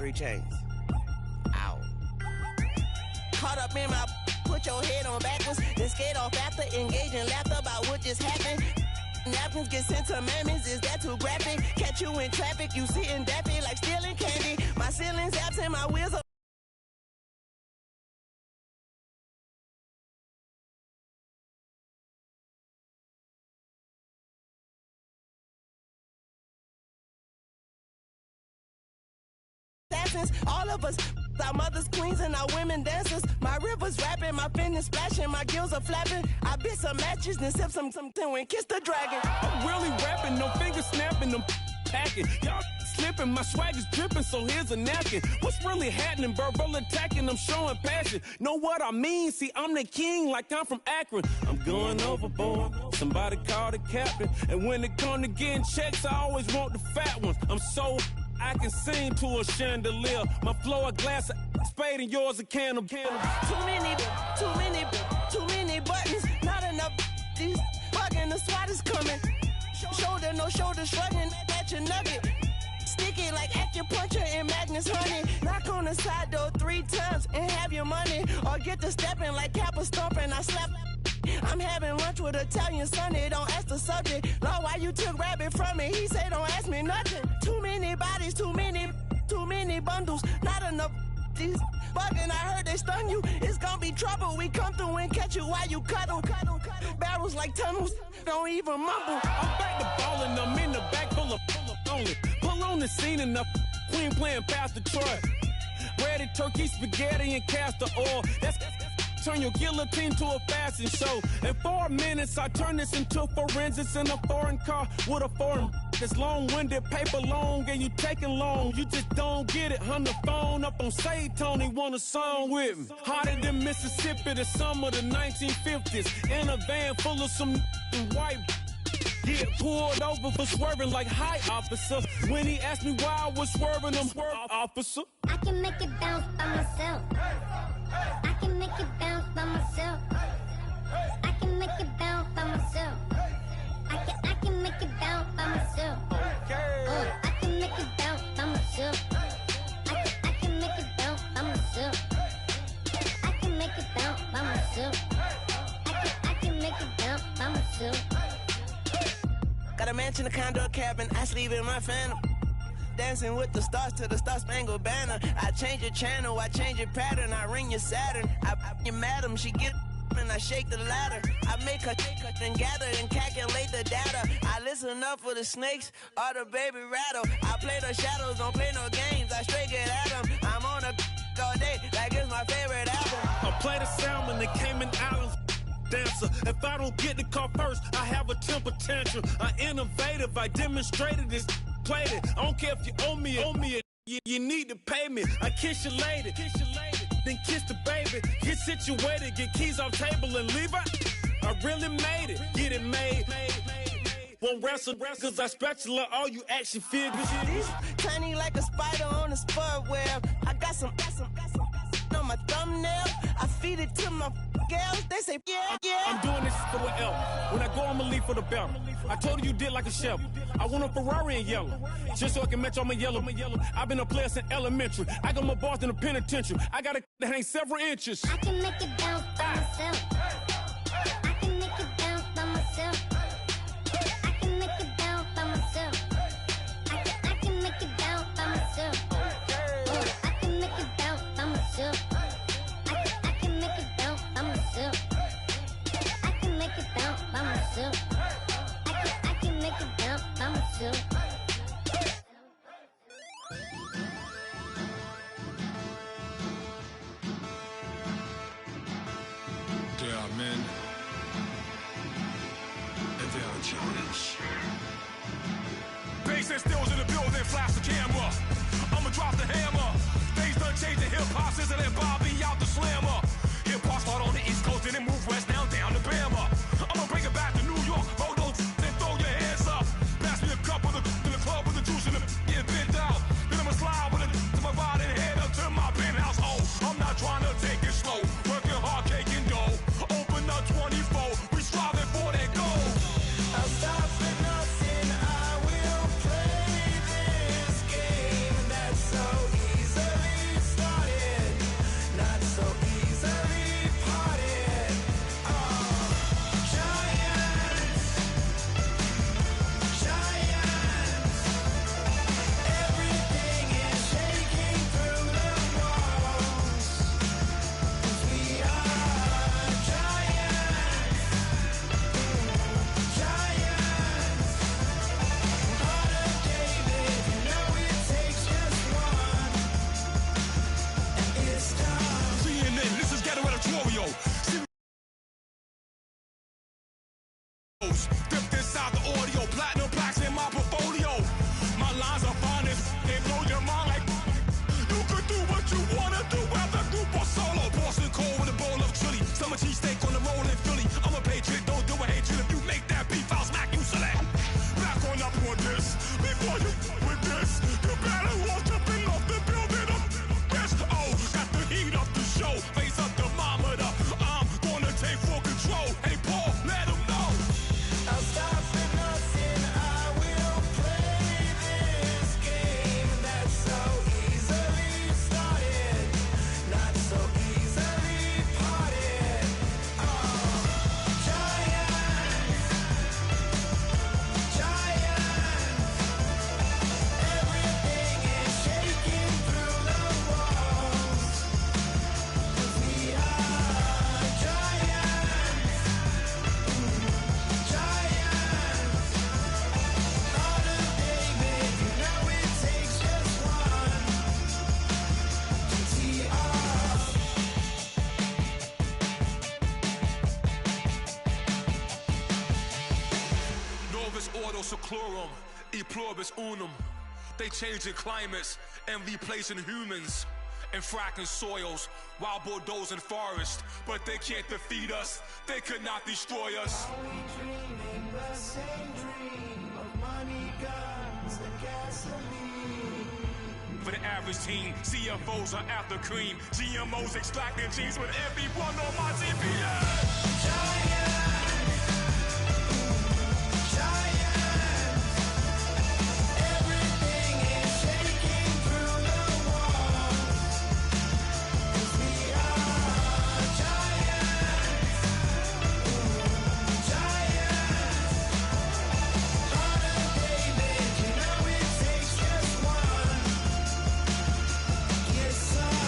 3 chains. Ow. Caught up in my, put your head on backwards, then skate off after, engage in laughter about what just happened. Napkins get sent to mammies, is that too graphic? Catch you in traffic, you sitting daffy like stealing candy. My ceiling's absent, my wheels are all of us, our mothers, queens, and our women dancers. My rivers rapping, my fingers splashing, my gills are flapping. I bit some matches, then sip some and kiss the dragon. I'm really rapping, no fingers snapping, them packing. Y'all slipping, my swag is dripping, so here's a napkin. What's really happening? Verbal attacking, I'm showing passion. Know what I mean? See, I'm the king, like I'm from Akron. I'm going overboard. Somebody call the captain. And when it come to getting checks, I always want the fat ones. I'm so I can sing to a chandelier. My flow a glass of spade and yours a can of candle. Too many buttons. Not enough. These fucking the SWAT is coming. Shoulder, no shoulder shrugging at your nugget. Sticky like acupuncture and Magnus honey. Knock on the side door 3 times and have your money. Or get to stepping like Kappa stomping. I slap. I'm having lunch with Italian Sonny, don't ask the subject. Lord, why you took rabbit from me? He say don't ask me nothing. Too many bodies, too many bundles. Not enough these bugging, I heard they stun you. It's gonna be trouble, we come through and catch you while you cuddle. Barrels like tunnels, don't even mumble. I'm back to ballin', I'm in the back full of only. Pull on the scene and the queen playing Pastor Troy. Ready turkey, spaghetti, and castor oil. That's turn your guillotine to a fashion show. In 4 minutes, I turn this into forensics in a foreign car with a foreign. It's long-winded, paper long, and you taking long. You just don't get it. On the phone up on Say Tony, want a song with me. Hotter than Mississippi, the summer of the 1950s. In a van full of some white. Get pulled over for swerving like hi, officer. When he asked me why I was swerving, I'm officer. I can make it bounce by myself. I can make it bounce by myself. I can make it bounce by myself. I can make it bounce by myself. I can make it bounce by myself. I can make it bounce by myself. I can make it bounce by myself. I can make it bounce by myself. Got a mansion, a condo, a cabin, I sleep in my phantom. Dancing with the stars to the Star-Spangled Banner. I change your channel, I change your pattern, I ring your Saturn. I your madam, she get and I shake the ladder. I make her and gather and calculate the data. I listen up for the snakes or the baby rattle. I play the shadows, don't play no games, I straight get at them. I'm on a all day, like it's my favorite album. I play the Salmon, the Cayman Islands dancer. If I don't get the car first, I have a temper tantrum. I innovative, I demonstrated this. Played it. I don't care if you owe me it. You need to pay me. I kiss your lady, then kiss the baby. Get situated, get keys off table and leave her. I really made it, get it made. Won't wrestle, cause I spatula all you action figures. Tiny like a spider on a spud web. I got some on my thumbnail. I feed it to my girls. They say, yeah. I'm doing this for the L. When I go, I'ma leave for the belt. I told you did like a chef. I want a Ferrari in yellow, just so I can match all my yellow. I've been a player since elementary. I got my bars in the penitentiary. I got it that hang several inches. I can make it bounce by myself. I can make it bounce by myself. I can make it bounce by myself. I can make it bounce by myself. I can make it bounce by myself. I can make it bounce by myself. I can make it bounce by myself. I can make it bounce by myself. There are men, and there are giants. Bass and stills in the building, flash the camera. I'ma drop the hammer. Things done changed in hip-hop since I let Bobby out the slammer. Hip-hop start on the East Coast and then move west down to Bama. I'ma bring it back to New York. Roll those and throw your hands up. Pass me a cup with in the club with the juice and the get bent out. Then I'ma slide with it to my ride and head up to my penthouse. Oh, I'm not trying to take it slow. Working hard, caking dough. Open up 24. We striving for that goal. I'm stopping us seclorum, e pluribus unum. They changing climates and replacing humans and fracking soils while bulldozing forests. But they can't defeat us, they could not destroy us. Are we dreaming the same dream of money, guns, and gasoline? For the average team, CFOs are after cream. GMOs extracting genes with everyone on my GPS. Giants! Everything is shaking through the walls. 'Cause we are giants. Giants. Heart of David, you know it takes just one. Get some.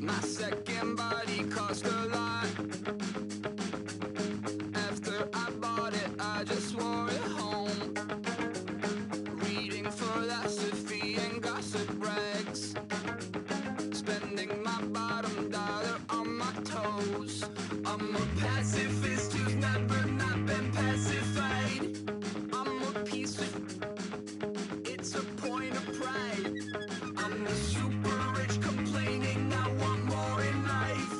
My second body cost a lot. After I bought it, I just wore it home. Reading philosophy and gossip rags. Spending my bottom dollar on my toes. I'm a pacifist who's never not been pacified. I'm a piece of... It's a point of pride. I'm the super rich complaining I want more in life.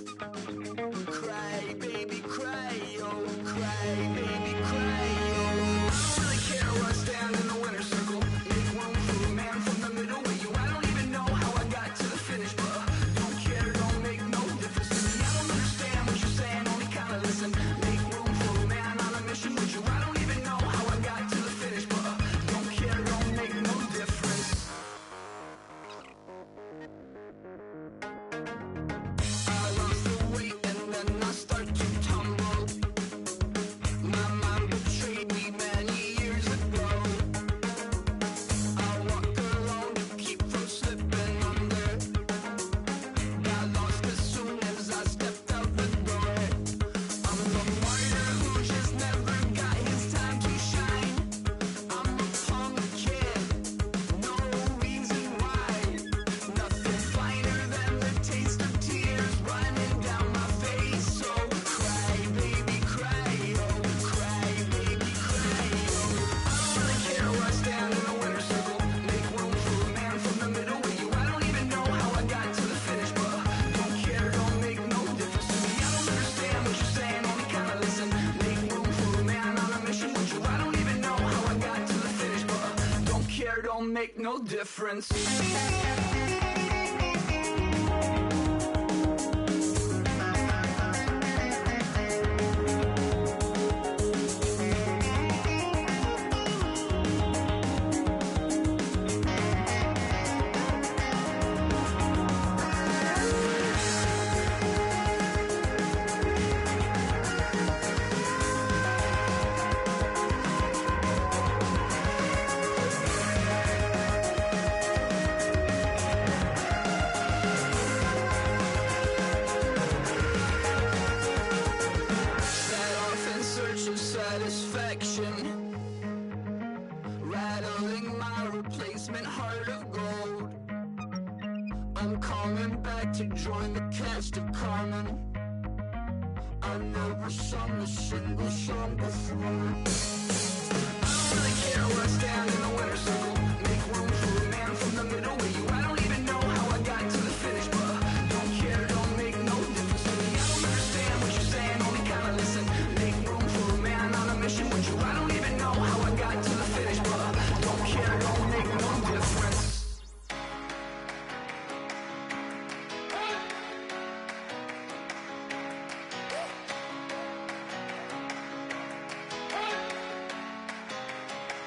Cry, baby, cry, oh, cry, baby, cry, oh. I don't really care where I stand in the winner's circle. Make room for a man from the middle with you. I don't even know how I got to the finish, but don't care, don't make no difference to me. I don't understand what you're saying, only kinda listen. Make room for a man on a mission with you. I don't even know how I got to the finish, but don't care, don't make no difference. I lost the weight and then I start to tumble. My mind betrayed me many years ago. I walk alone to keep from slipping under. Got lost as soon as I stepped out the door. I'm the martyr who just never got his time to shine. I'm a punk kid, no reason why. Nothing finer than the taste of tears running down my face. So cry, baby, cry, oh, cry, baby, cry, oh. I don't really care where I stand in the winner's circle. Make room for a man from the middle with you. I don't even know how I got to the finish, but don't care, don't make no difference to me. I don't understand what you're saying, only kinda listen. Make room for a man on a mission with you. I don't even know how I got to the finish, but don't care, don't make no difference. Set off in search of satisfaction, rattling my replacement heart of gold. I'm coming back to join the cast of Carmen. I never sung a single song before. I don't really care where I stand in the winner's circle. Make room for a man from the middle with you. I don't even know how I got to the finish, but don't care, don't make no difference to me. I don't understand what you're saying, only kinda listen. Make room for a man on a mission with you. I don't even know how I got to the finish, but don't care, don't make no difference.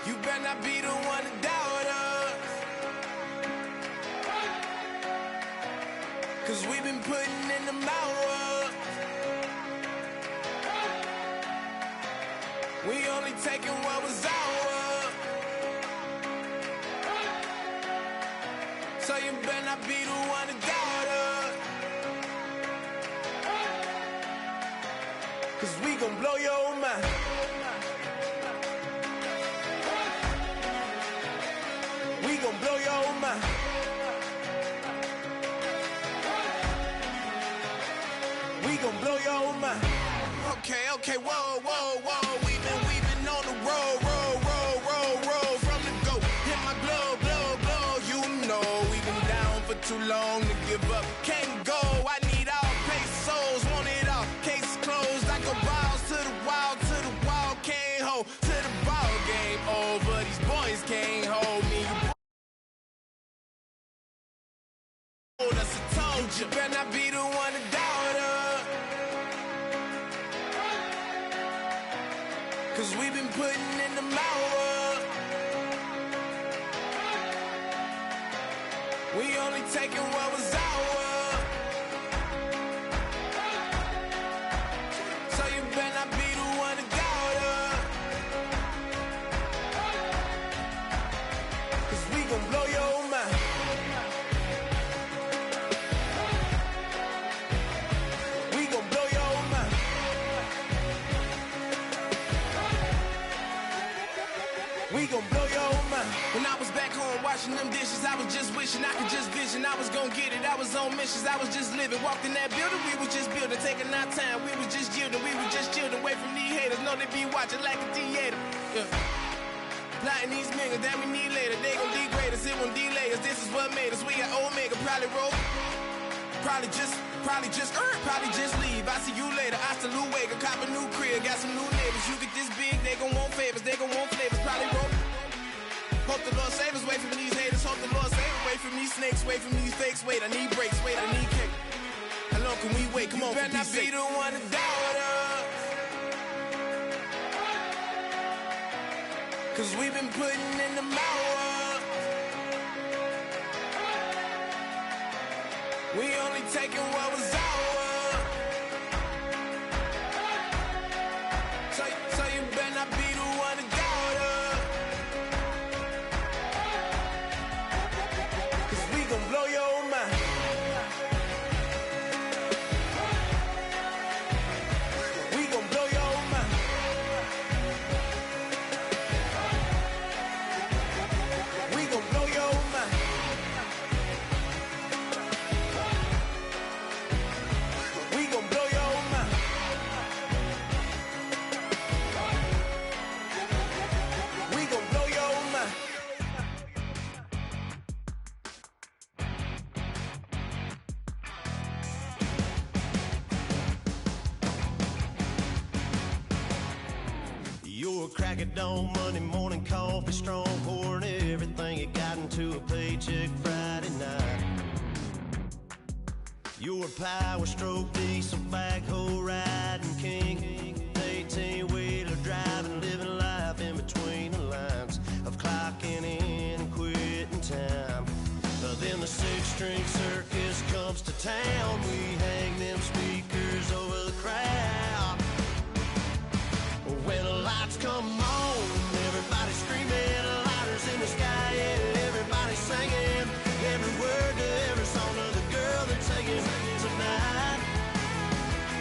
You better not be the one to doubt us. 'Cause we've been putting in the hours. We only taking what was ours. So you better not be the one to doubt us. Cause we gon' blow your mind. We gon' blow your mind. We gon' blow your mind. Okay, whoa, whoa, whoa. We been on the road from the go. Hit my blow, you know. We been down for too long to give up. Can't go, I need all pesos, want it all. Case closed, I go balls to the wall, can't hold. To the ball game over, these boys can't hold me. That's I told you, better not be the one to doubt her. Cause we been putting in the hour. We only taking what was ours. So you better not be the one to doubt her. Cause we gon' blow your mind. We gon' blow your mind. We gon' blow your mind. When I was back home washing them dishes, I was just wishing I could just vision. I was gon' get it, I was on missions, I was just living. Walked in that building, we was just building, taking our time. We was just yielding, we was just chilling away from these haters. Know they be watching like a theater. Yeah. Plotting these niggas that we need later. They gon' degrade us, it won't delay us. This is what made us. We got Omega, probably roll. Probably just leave. I see you later. I salute Wake, cop a new crib, got some new neighbors. You get this big, they gon' want favors, they gon' want flavors. Probably roll. Hope the Lord save us, wait from these haters. Hope the Lord save us, wait from these snakes, wait from these fakes. Wait, I need breaks, wait, I need cake. How long can we wait? Come on, you better not be the one to doubt her. Cause we been putting in the hour. We only taking what was ours. So you better not be the one to doubt her. Cause we gon' blow your mind. We gon' blow your mind. We gon' blow your mind. We gon' blow your mind. We gon' blow your mind. You're a crack at dawn, Monday morning coffee, strong, pouring everything you got into a paycheck Friday night. You're a power stroke, diesel backhoe riding king, 18-wheeler driving, living life in between the lines of clocking in and quitting time. Then the six-string circus comes to town. We hang them speakers over the crowd. When the lights come on, everybody's screaming, lighters in the sky, yeah, everybody's singing every word to every song of the girl they're taking tonight.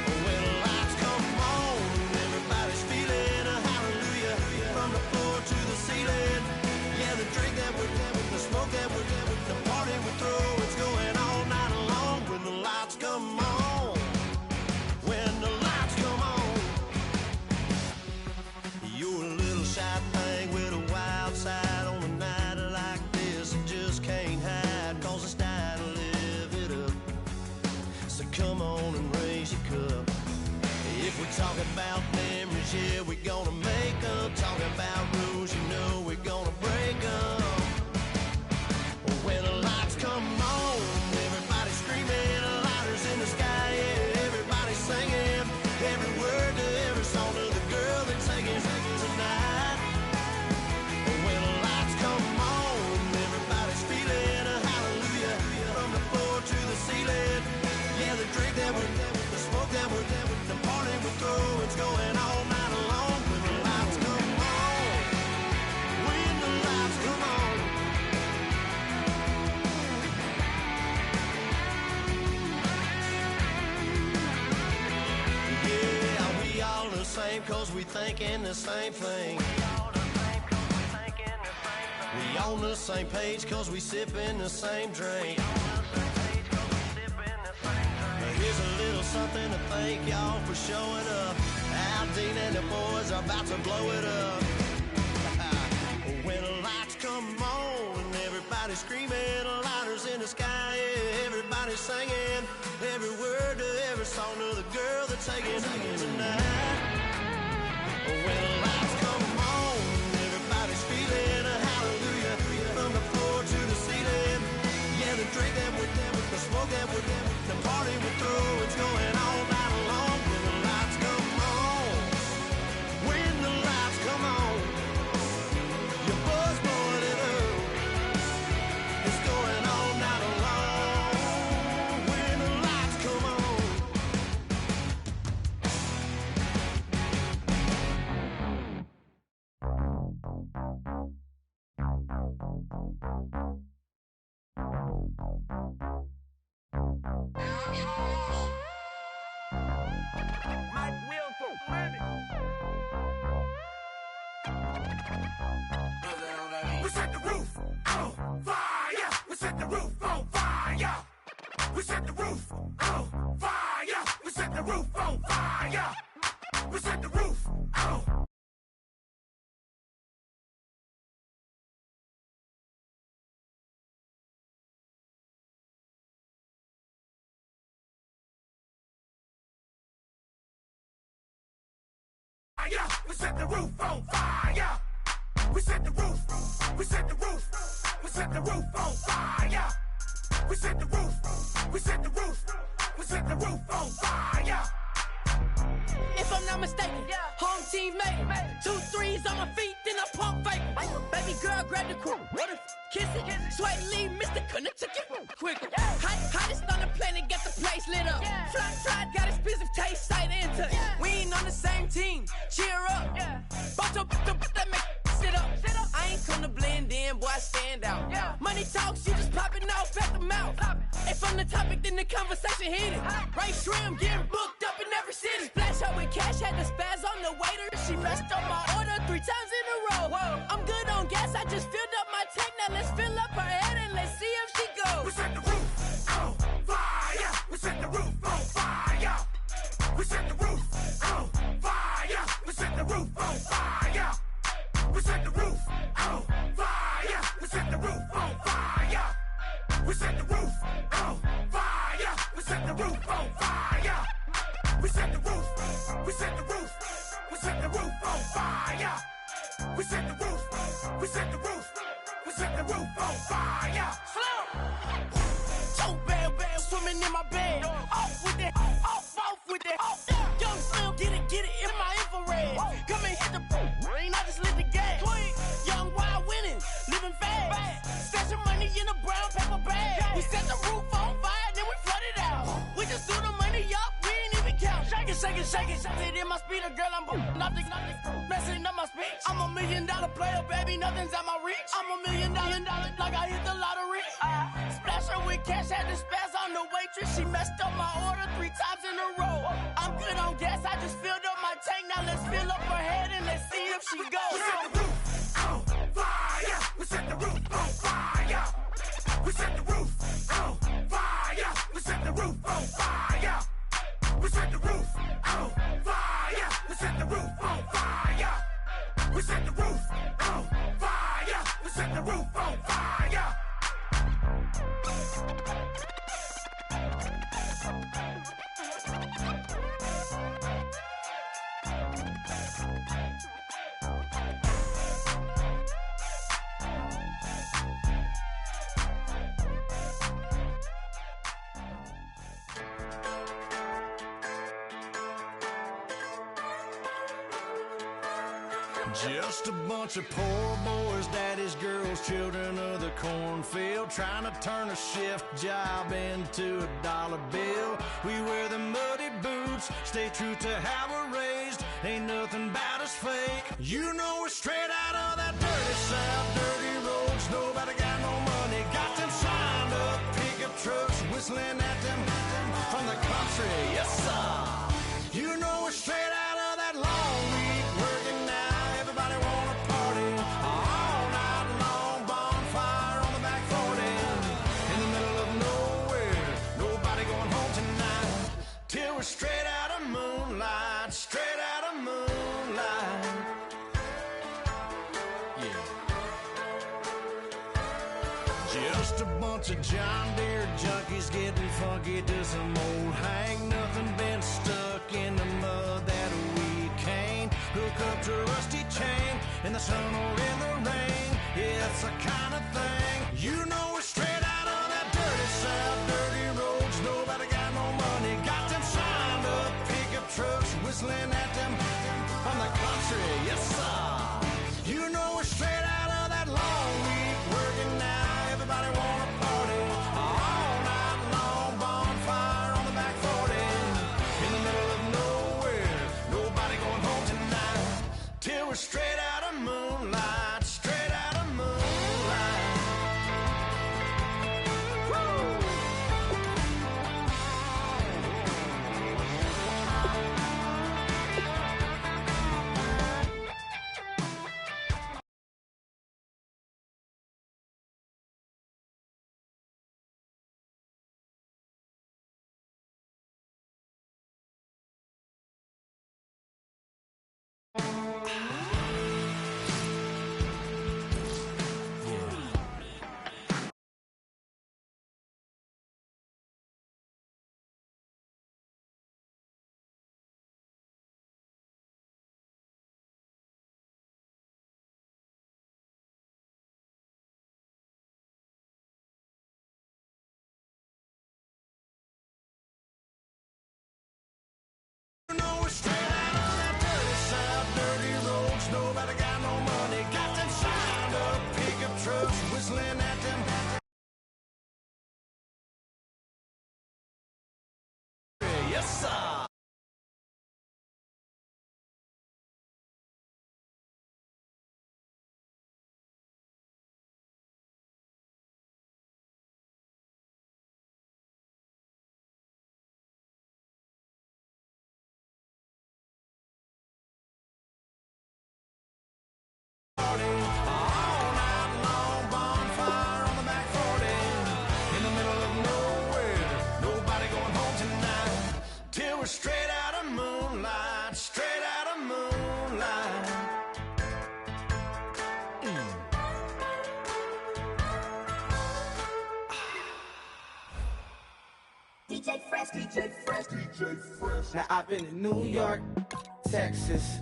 When the lights come on, everybody's feeling a hallelujah from the floor to the ceiling. Yeah, the drink that we're having, the smoke that we're having, the party we throw, it's going all night long. When the lights come on, when the lights come on. You're a little shy thing with a wild side on a night like this. It just can't hide, cause it's time to live it up. So come on and raise your cup. If we're talking about memories, yeah, we're gonna make them. Talking about rules, you know we're gonna break them. When the lights come on, everybody's screaming, lighters in the sky, yeah, everybody's singing every word to every song of the girl they're taking tonight. When the lights come on, everybody's feeling a hallelujah from the floor to the ceiling. Yeah, the drink that we're having, the smoke that we're having, the party we throw, it's going all night long. When the lights come on, when the lights come on. Yeah, we all cause we thinking the same thing. We on the same page cause we sipping the same drink. Here's a little something to thank y'all for showing up. Al Dean and the boys are about to blow it up. When the lights come on and everybody's screaming, lighters in the sky, yeah, everybody's singing every word to every song to the girl that's taking tonight. When the lights come on, everybody's feeling a hallelujah from the floor to the ceiling. Yeah, the drink that we're them, the smoke that we're them, the party we're through, it's going all night long. When the lights come on, when the lights come on, your buzz blowing it up, it's going all night long. When the lights come on. We set the roof on fire. We set the roof on fire. We set the roof on fire. We set the roof on fire. We set the roof on. We set the roof on fire. We set the roof. We set the roof. We set the roof on fire. We set the roof. We set the roof. We set the roof on fire. If I'm not mistaken, home team made it. 2 3s on my feet, then I pump fake. Baby girl, grab the crew. Kiss it, sweat leave, Mr. Couldn't took it quicker. Hottest on the planet, get the place lit up. Fly, got expensive taste, sight into it. We ain't on the same team, cheer up. Bunch of that make sit up. I ain't come to blend in, boy, I stand out. Money talks, you just popping off at the mouth. If I'm the topic, then the conversation heated. Right shrimp, getting booked up in every city. Splash out with cash, had the spaz on the waiter. She messed up my order 3 times in a row. I'm good on gas, I just filled up my tank. Now let's fill up her head and let's see if she goes. We set the roof on fire. We set the roof on fire. We set the roof on fire. We set the roof on fire. We set the roof on fire. We set the roof on fire. We set the roof on fire. We set the roof on fire. We set the roof. We set the roof. We set the roof on fire. We set the roof. We set the roof. We set the roof on fire. So bad, swimming in my bed. Off with it, off with it. Young Slim, get it in my infrared. Come and hit the rain, I just lit the gas. Young wild winning, living fast. Stash your money in a brown paper bag. We set the roof on fire, then we flood it out. We just threw the money up, we ain't even count. Shake it, shake it, shake it. It in my speeder, girl, I'm nothing, messing up my speech. I'm $1 million player, baby, nothing's at my reach. I'm $1 million, like I hit the lottery. Splash her with cash, had the spaz on the waitress. She messed up my order 3 times in a row. I'm good on gas, I just filled up my tank. Now let's fill up her head and let's see if she goes. We set the roof on fire. We set the roof on fire. We set the roof on fire. We set the roof on fire. We set the roof on fire. We set the roof on fire. We set the roof on fire. We set the roof on fire. Just a bunch of poor boys, daddies, girls, children of the cornfield, trying to turn a shift job into a dollar bill. We wear the muddy boots, stay true to how we're raised. Ain't nothing about us fake. You know we're straight out of that dirty south, dirty roads. Nobody got no money, got them signed up pickup trucks, whistling at them from the country. Yes, sir. You know we're straight out of that long bunch of John Deere junkies getting funky to some old hang. Nothing been stuck in the mud that we can't hook up to a rusty chain in the sun or in the rain. Yeah, it's the kind of thing, you know, we're straight out of that dirty south, dirty roads. Nobody got no money, got them signed up pickup trucks whistling at them on the country. Yes, sir. You know, we're straight out of that long week working now. Everybody wanna party all night long. Bonfire on the back 40 in the middle of nowhere. Nobody going home tonight till we're straight out of moonlight. Straight out of moonlight. Woo! You know, we're straight out of that dirty south, dirty roads. Nobody got no money, got them signed up pickup trucks whistling at them. Yes, sir. Party all night long, bonfire on the back 40 in the middle of nowhere. Nobody going home tonight till we're straight out of moonlight. Straight out of moonlight. DJ Fresh, DJ Fresh, DJ Fresh. Now I've been in New York, Texas,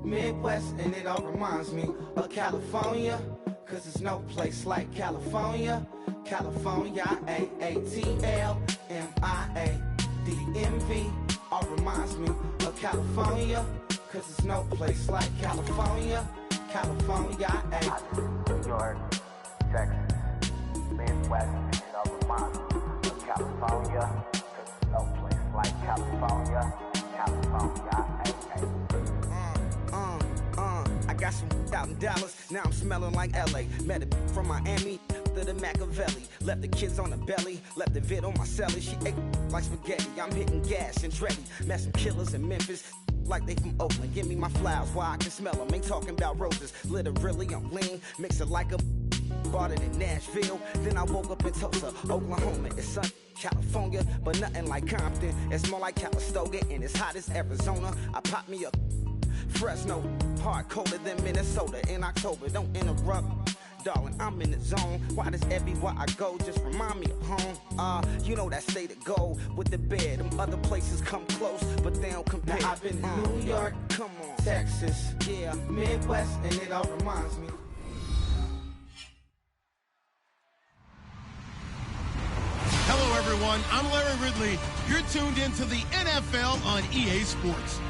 Midwest, and it all reminds me of California, cause there's no place like California. California, AATLMIADMV, all reminds me of California, cause there's no place like California. California, New York, Texas, Midwest, and it all reminds me of California, cause there's no place like California. California, I got some out in Dallas, now I'm smelling like LA. Met a from Miami to the Machiavelli. Left the kids on the belly, left the vid on my celly. She ate like spaghetti, I'm hitting gas and Dreddy. Met some killers in Memphis, like they from Oakland. Give me my flowers while I can smell them. Ain't talking about roses, literally I'm lean. Mix it like a bought it in Nashville. Then I woke up in Tulsa, Oklahoma. It's sunny, California, but nothing like Compton. It's more like Calistoga, and it's hot as Arizona. I pop me up Fresno, hard colder than Minnesota in October. Don't interrupt, darling, I'm in the zone. Why does everywhere I go just remind me of home? You know that state of gold with the bed. Them other places come close, but they don't compare. Now I've been to New York, come on, Texas, yeah, Midwest, and it all reminds me. Hello, everyone. I'm Larry Ridley. You're tuned into the NFL on EA Sports.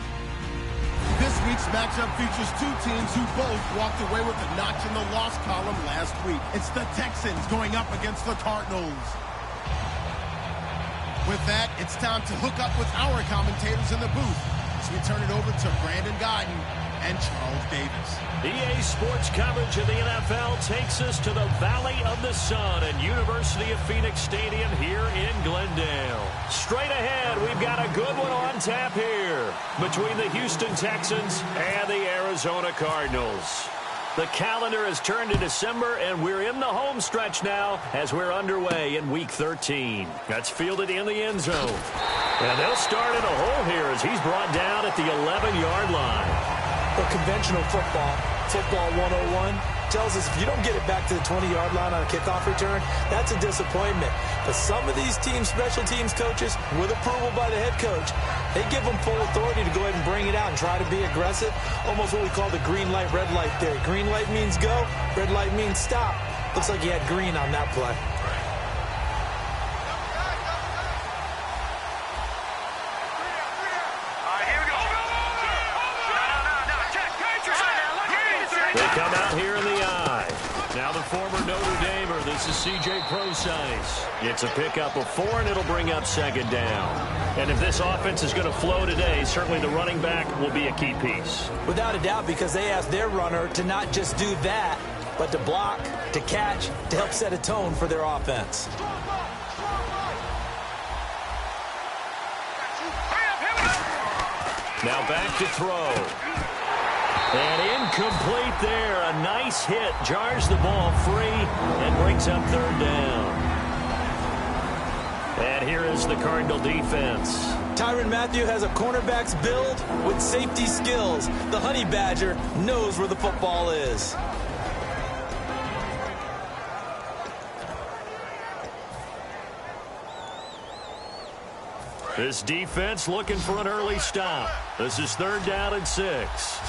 This week's matchup features two teams who both walked away with a notch in the loss column last week. It's the Texans going up against the Cardinals. With that, it's time to hook up with our commentators in the booth as we turn it over to Brandon Guyton and Charles Davis. EA Sports coverage of the NFL takes us to the Valley of the Sun at University of Phoenix Stadium here in Glendale. Straight ahead, we've got a good one on tap here between the Houston Texans and the Arizona Cardinals. The calendar has turned to December, and we're in the home stretch now as we're underway in Week 13. That's fielded in the end zone. And they'll start in a hole here as he's brought down at the 11-yard line. For conventional football 101, tells us if you don't get it back to the 20-yard line on a kickoff return, that's a disappointment. But some of these teams, special teams coaches, with approval by the head coach, they give them full authority to go ahead and bring it out and try to be aggressive, almost what we call the green light, red light theory. Green light means go, red light means stop. Looks like you had green on that play. They come out here in the eye. Now the former Notre Damer, this is Procise. It's a pickup of 4, and it'll bring up second down. And if this offense is going to flow today, certainly the running back will be a key piece. Without a doubt, because they asked their runner to not just do that, but to block, to catch, to help set a tone for their offense. Now back to throw. And incomplete there. A nice hit. Jars the ball free and brings up third down. And here is the Cardinal defense. Tyrann Mathieu has a cornerback's build with safety skills. The Honey Badger knows where the football is. This defense looking for an early stop. This is 3rd down and 6.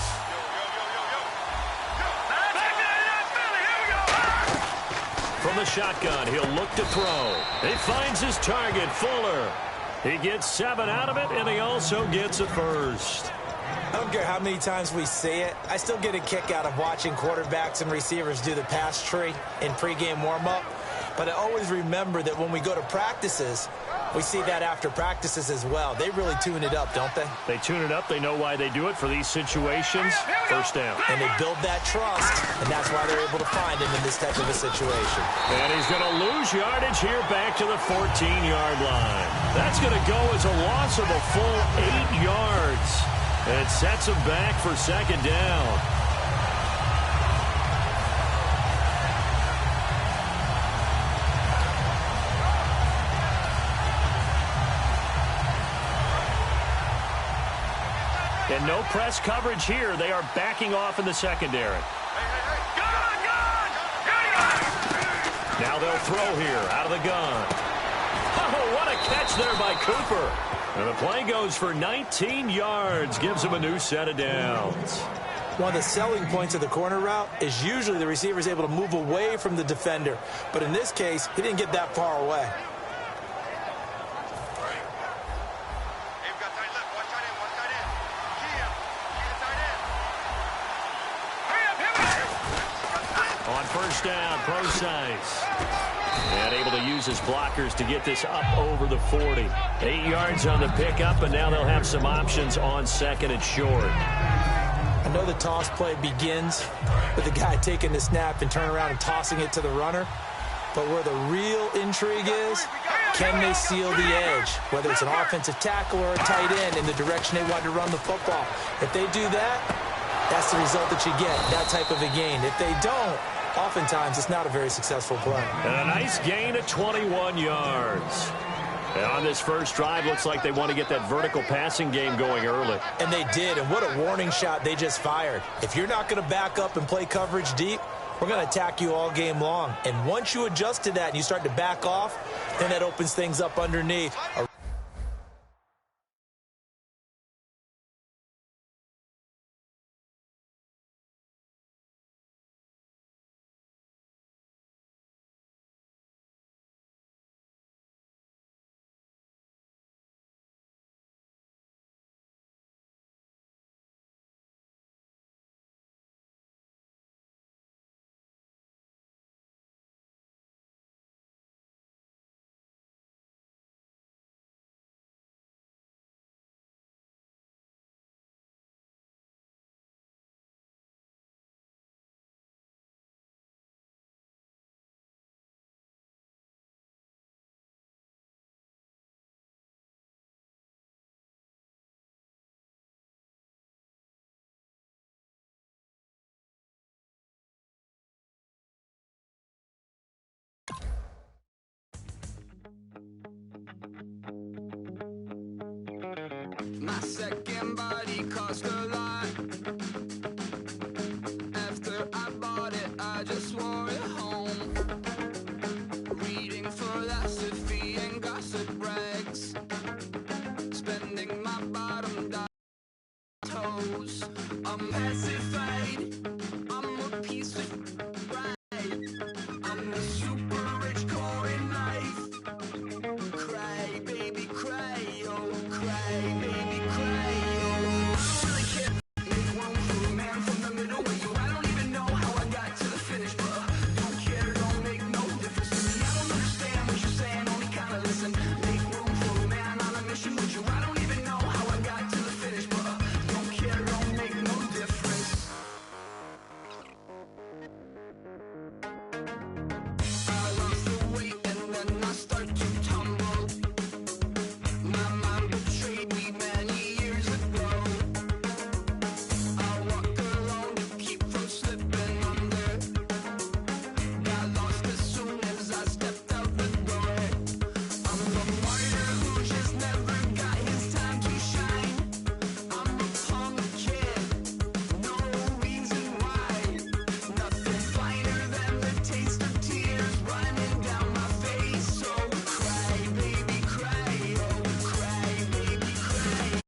From the shotgun, he'll look to throw. He finds his target, Fuller. He gets 7 out of it, and he also gets a first. I don't care how many times we say it. I still get a kick out of watching quarterbacks and receivers do the pass tree in pregame warm-up. But I always remember that when we go to practices, we see that after practices as well. They really tune it up, don't they? They tune it up. They know why they do it for these situations. First down. And they build that trust, and that's why they're able to find him in this type of a situation. And he's going to lose yardage here back to the 14-yard line. That's going to go as a loss of a full 8 yards. And it sets him back for second down. And no press coverage here. They are backing off in the secondary. Now they'll throw here out of the gun. Oh, what a catch there by Cooper. And the play goes for 19 yards. Gives him a new set of downs. One of the selling points of the corner route is usually the receiver is able to move away from the defender. But in this case, he didn't get that far away. First down, Procise. And able to use his blockers to get this up over the 40. 8 yards on the pickup, and now they'll have some options on second and short. I know the toss play begins with the guy taking the snap and turning around and tossing it to the runner. But where the real intrigue is, can they seal the edge? Whether it's an offensive tackle or a tight end in the direction they want to run the football. If they do that, that's the result that you get, that type of a gain. If they don't, oftentimes it's not a very successful play. And a nice gain of 21 yards. And on this first drive, looks like they want to get that vertical passing game going early. And they did, and what a warning shot they just fired. If you're not going to back up and play coverage deep, we're going to attack you all game long. And once you adjust to that and you start to back off, then that opens things up underneath. My second body cost a lot. After I bought it, I views. I'm pacified. I'm a piece of pride. I'm the super rich core knife. Cry, baby, cry, oh, cry, baby, cry, oh. I don't really care. Make room for a man from the middle with you. I don't even know how I got to the finish, but don't care, don't make no difference to me. I don't understand what you're saying, only kinda listen. Make room for a man on a mission with you. I don't even know how I got to the finish, but don't care, don't make no difference. I lost the weight and then I start to tumble. My mind betrayed me many years ago. I walk alone to keep from slipping under. Got lost as soon as I stepped out the door. I'm the martyr who just never got his time to shine. I'm a punk kid, no reason why. Nothing finer than the taste of tears running down my face. So cry, baby, cry, oh, cry, baby, cry.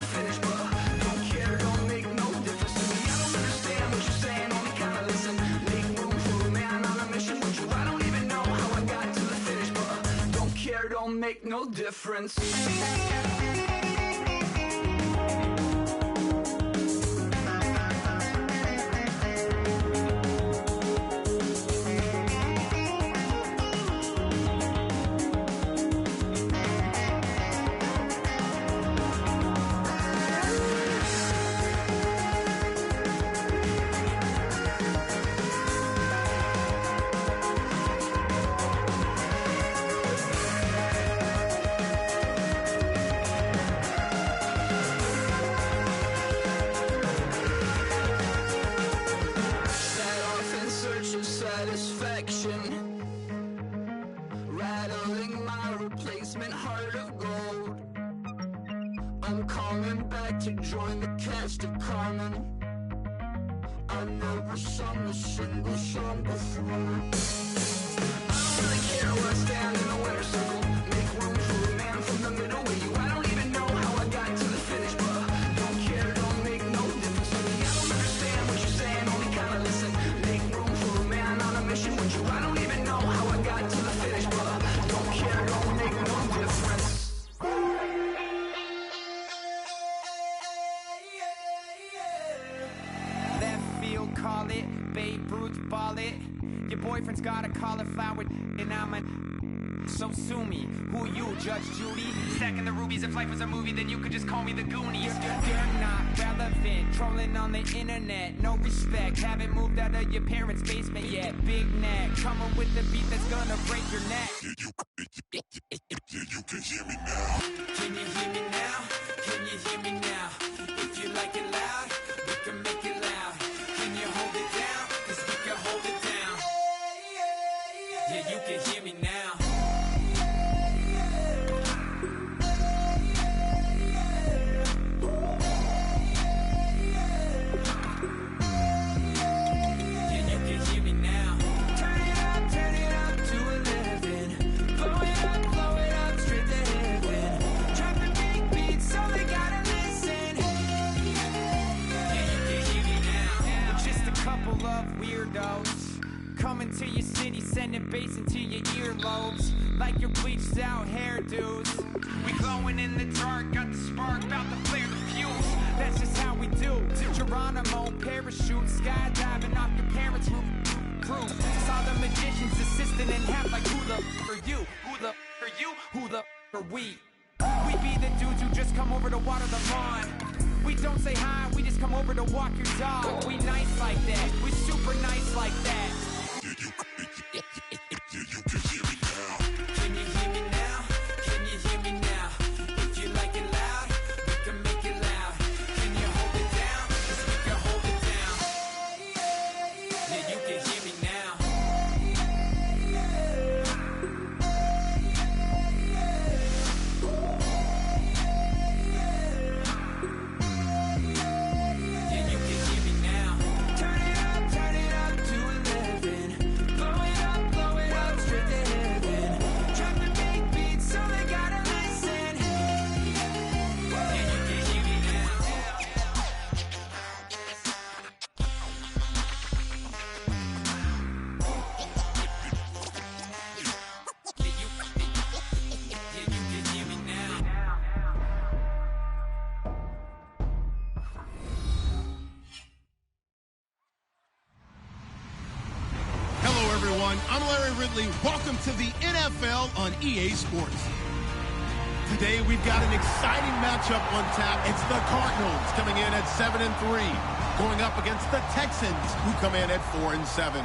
Finish, but don't care, don't make no difference to me. I don't understand what you're saying, only kinda listen. Make room for a man on a mission with you. I don't even know how I got to the finish, but don't care, don't make no difference. Set off in search of satisfaction, rattling my replacement heart of gold. I'm coming back to join the cast of Carmen. I never sung a single song before. I don't really care where I stand in the winner's circle. Make room for a man from the middle with you. I don't even know how I got to the finish, but don't care, don't make no difference to me. I don't understand what you're saying, only kinda listen. Make room for a man on a mission with you. I don't even know how I got to the finish, but don't care, don't make no difference. Left field, call it. Babe Ruth, ball it. Your boyfriend's got a cauliflower, and I'm a. So sue me. Who you, Judge Judy? Stacking the rubies. If life was a movie, then you could just call me the Goonies. You're not relevant. Trolling on the internet. No respect. Haven't moved out of your parents' basement yet. Big neck. Coming with the beat that's gonna break your neck. You can hear me now. Can you hear me now? Can you hear me now? If you like it loud, we can make it loud. Can you hold it down? 'Cause we can hold it down. Yeah, you can hear me now. Yeah, you can hear me now. Turn it up to 11. Blow it up straight to heaven. Dropping big beats, so they gotta listen. Yeah, you can hear me now. We're just a couple of weirdos coming to your city, sending bass into your earlobes like your bleached out hairdos. We glowing in the dark, got the spark, about to flare the fuse. That's just how we do. Geronimo, parachute, skydiving off your parents' roof. Saw the magician's assistant in half like who the are you? Who the are you? Who the are we? We be the dudes who just come over to water the lawn. We don't say hi, we just come over to walk your dog. We nice like that, we super nice like that. You can hear me now. Can you hear me now? Can you hear me now? If you like it loud, we can make it loud. Can you hold it down? 'Cause we can hold it down. Yeah, you can hear me now. Yeah, you can hear me now. Turn it up to 11. everyone. I'm Larry Ridley. Welcome to the NFL on EA Sports. Today, we've got an exciting matchup on tap. It's the Cardinals coming in at 7-3, going up against the Texans, who come in at 4-7.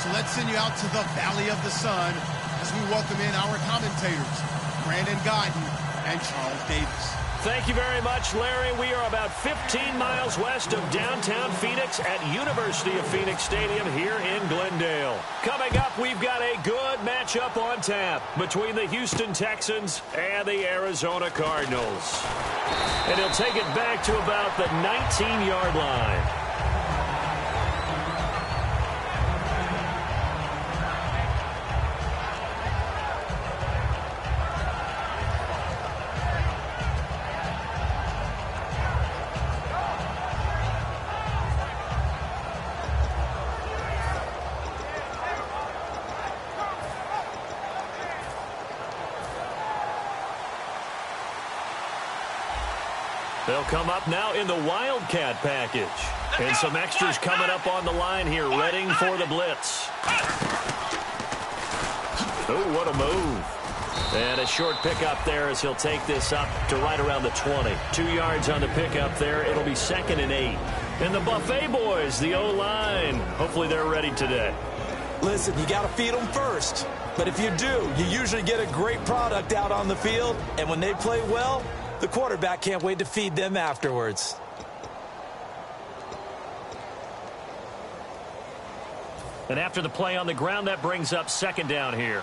So let's send you out to the Valley of the Sun as we welcome in our commentators, Brandon Guyton and Charles Davis. Thank you very much, Larry. We are about 15 miles west of downtown Phoenix at University of Phoenix Stadium here in Glendale. Coming up, we've got a good matchup on tap between the Houston Texans and the Arizona Cardinals. And he'll take it back to about the 19-yard line. They'll come up now in the Wildcat package. And some extras coming up on the line here, readying for the blitz. Oh, what a move. And a short pickup there as he'll take this up to right around the 20. 2 yards on the pickup there. It'll be 2nd and 8. And the Buffet boys, the O-line, hopefully they're ready today. Listen, you got to feed them first. But if you do, you usually get a great product out on the field. And when they play well, the quarterback can't wait to feed them afterwards. And after the play on the ground, that brings up 2nd down here.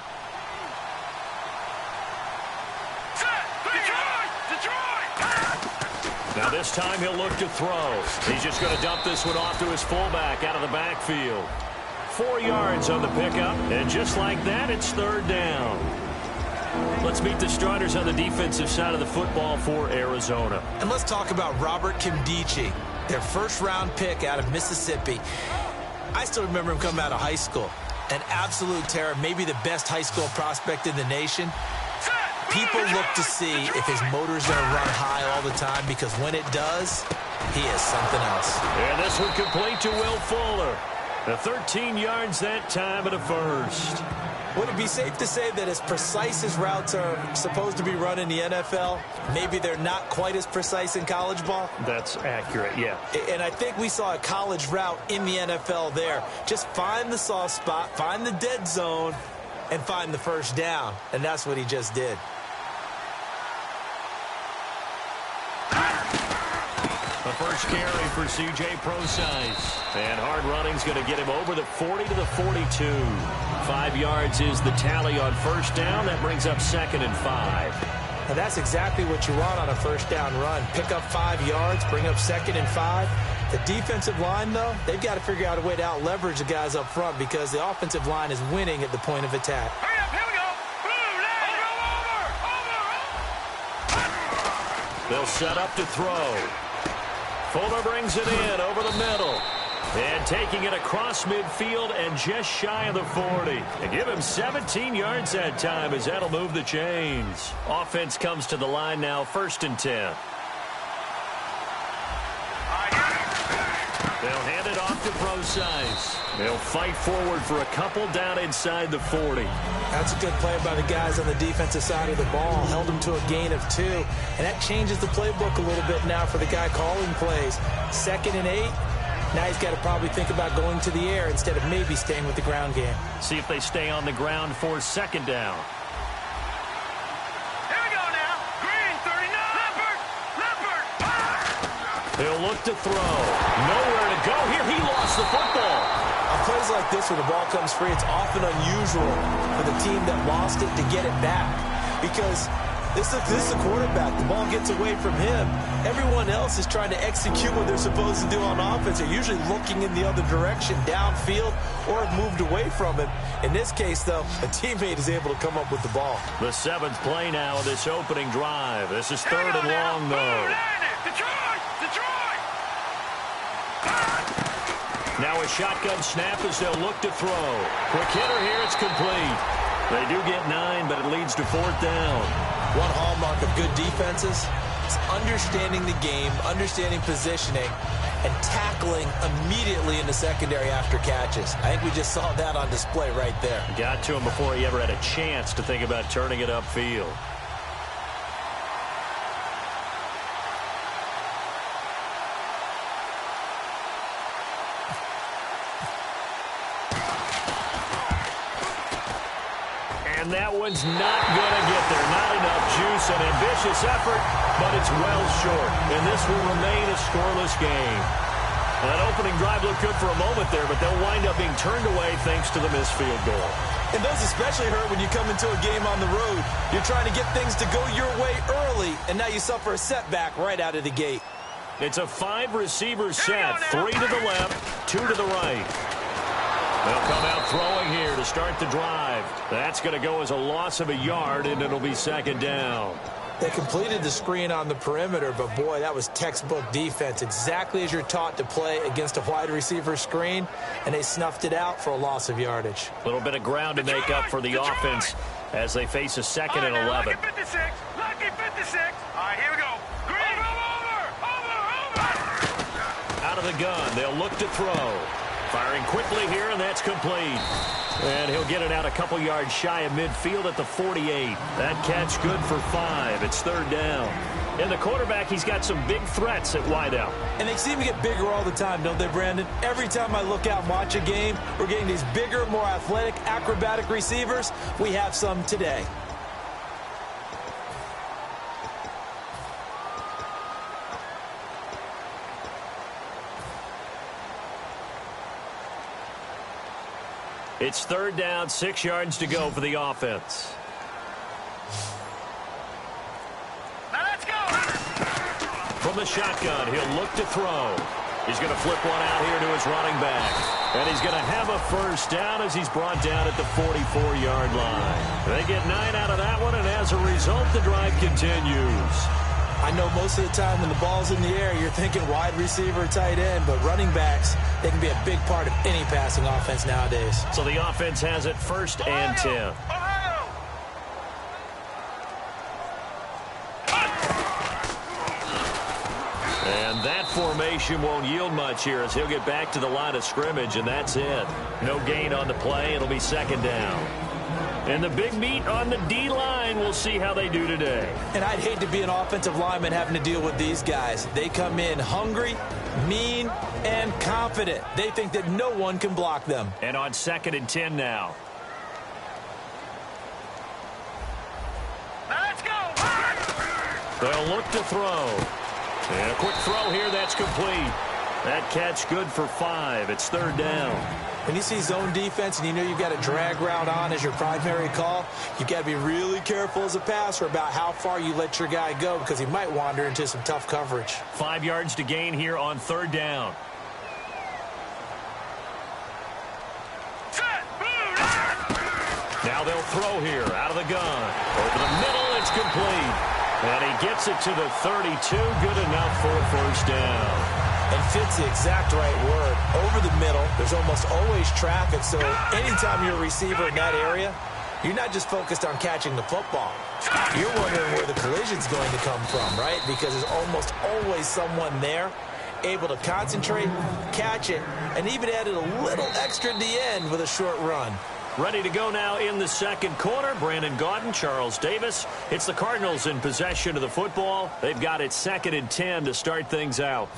Now this time he'll look to throw. He's just going to dump this one off to his fullback out of the backfield. 4 yards on the pickup, and just like that, it's 3rd down. Let's meet the starters on the defensive side of the football for Arizona. And let's talk about Robert Kimdichie, their first-round pick out of Mississippi. I still remember him coming out of high school. An absolute terror, maybe the best high school prospect in the nation. People look to see if his motor's going to run high all the time, because when it does, he is something else. And this one complete to Will Fuller. The 13 yards that time and a first. Would it be safe to say that as precise as routes are supposed to be run in the NFL, maybe they're not quite as precise in college ball? That's accurate, yeah. And I think we saw a college route in the NFL there. Just find the soft spot, find the dead zone, and find the first down. And that's what he just did. The first carry for C.J. Prosise. And hard running's going to get him over the 40 to the 42. 5 yards is the tally on first down. That brings up 2nd and 5. Now that's exactly what you want on a first down run. Pick up 5 yards, bring up 2nd and 5. The defensive line, though, they've got to figure out a way to out-leverage the guys up front, because the offensive line is winning at the point of attack. Hurry up, here we go. They'll set up to throw. Fuller brings it in over the middle. And taking it across midfield and just shy of the 40. And give him 17 yards that time, as that'll move the chains. Offense comes to the line now, 1st and 10. They'll hand it off to Prosise. They'll fight forward for a couple down inside the 40. That's a good play by the guys on the defensive side of the ball. Held them to a gain of 2. And that changes the playbook a little bit now for the guy calling plays. 2nd and 8. Now he's got to probably think about going to the air instead of maybe staying with the ground game. See if they stay on the ground for 2nd down. Here we go now. Green, 39. Leopard. He'll look to throw. Nowhere to go here. He lost the football. On plays like this where the ball comes free, it's often unusual for the team that lost it to get it back, because this is a quarterback. The ball gets away from him. Everyone else is trying to execute what they're supposed to do on offense. They're usually looking in the other direction, downfield, or have moved away from it. In this case, though, a teammate is able to come up with the ball. The 7th play now of this opening drive. This is 3rd and long, though. Detroit! Now a shotgun snap as they'll look to throw. Quick hitter here, it's complete. They do get 9, but it leads to 4th down. One hallmark of good defenses is understanding the game, understanding positioning, and tackling immediately in the secondary after catches. I think we just saw that on display right there. Got to him before he ever had a chance to think about turning it upfield. And that one's not going to get there. Not enough juice, an ambitious effort, but it's well short. And this will remain a scoreless game. That opening drive looked good for a moment there, but they'll wind up being turned away thanks to the missed field goal. And those especially hurt when you come into a game on the road. You're trying to get things to go your way early, and now you suffer a setback right out of the gate. It's a 5-receiver set. 3 to the left, 2 to the right. They'll come out throwing here to start the drive. That's going to go as a loss of a yard, and it'll be second down. They completed the screen on the perimeter, but, boy, that was textbook defense, exactly as you're taught to play against a wide receiver screen, and they snuffed it out for a loss of yardage. A little bit of ground to make up for the offense as they face a 2nd and 11. Lucky 56. Lucky 56. All right, here we go. Green. Over. Out of the gun. They'll look to throw. Firing quickly here, and that's complete. And he'll get it out a couple yards shy of midfield at the 48. That catch good for 5. It's 3rd down. And the quarterback, he's got some big threats at wideout. And they seem to get bigger all the time, don't they, Brandon? Every time I look out and watch a game, we're getting these bigger, more athletic, acrobatic receivers. We have some today. It's 3rd down, 6 yards to go for the offense. Now let's go. From the shotgun, he'll look to throw. He's going to flip one out here to his running back. And he's going to have a 1st down as he's brought down at the 44-yard line. They get 9 out of that one, and as a result, the drive continues. I know most of the time when the ball's in the air, you're thinking wide receiver, tight end, but running backs, they can be a big part of any passing offense nowadays. So the offense has it 1st and 10. And that formation won't yield much here as he'll get back to the line of scrimmage, and that's it. No gain on the play. It'll be 2nd down. And the big meat on the D-line, we'll see how they do today. And I'd hate to be an offensive lineman having to deal with these guys. They come in hungry, mean, and confident. They think that no one can block them. And on 2nd and 10 now. Let's go. They'll look to throw. And a quick throw here, that's complete. That catch good for 5. It's 3rd down. When you see zone defense and you know you've got a drag route on as your primary call, you've got to be really careful as a passer about how far you let your guy go because he might wander into some tough coverage. 5 yards to gain here on 3rd down. Now they'll throw here out of the gun. Over the middle, it's complete. And he gets it to the 32. Good enough for a 1st down. And fits the exact right word. Over the middle, there's almost always traffic, so anytime you're a receiver in that area, you're not just focused on catching the football. You're wondering where the collision's going to come from, right? Because there's almost always someone there able to concentrate, catch it, and even added a little extra at the end with a short run. Ready to go now in the 2nd quarter. Brandon Gaudin, Charles Davis. It's the Cardinals in possession of the football. They've got it 2nd and 10 to start things out.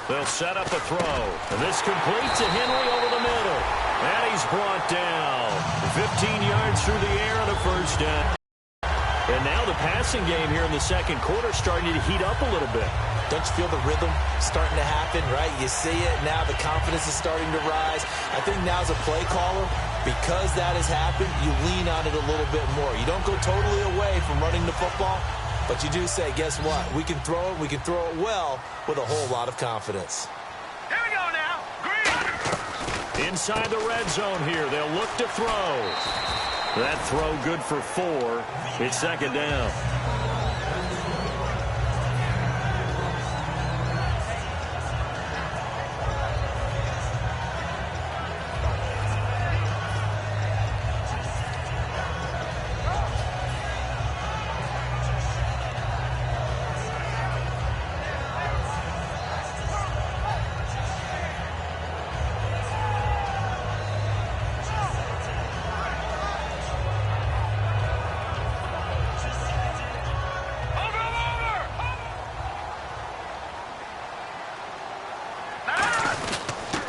They'll set up a throw. And this completes to Henry over the middle. And he's brought down. 15 yards through the air and a 1st down. And now the passing game here in the 2nd quarter starting to heat up a little bit. Don't you feel the rhythm starting to happen, right? You see it now. The confidence is starting to rise. I think now as a play caller, because that has happened, you lean on it a little bit more. You don't go totally away from running the football, but you do say, guess what? We can throw it. We can throw it well with a whole lot of confidence. Here we go now. Green. Inside the red zone here. They'll look to throw. That throw good for 4. It's second down.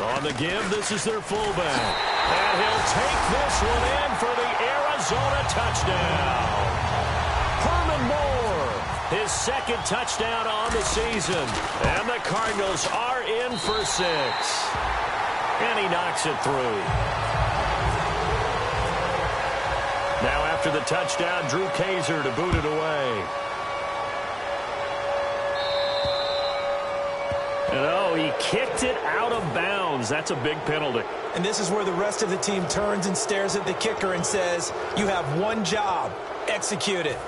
On the give, this is their fullback. And he'll take this one in for the Arizona touchdown. Herman Moore, his second touchdown on the season. And the Cardinals are in for 6. And he knocks it through. Now after the touchdown, Drew Kaiser to boot it away. And oh, he kicked it out of bounds. That's a big penalty. And this is where the rest of the team turns and stares at the kicker and says, you have one job. Execute it.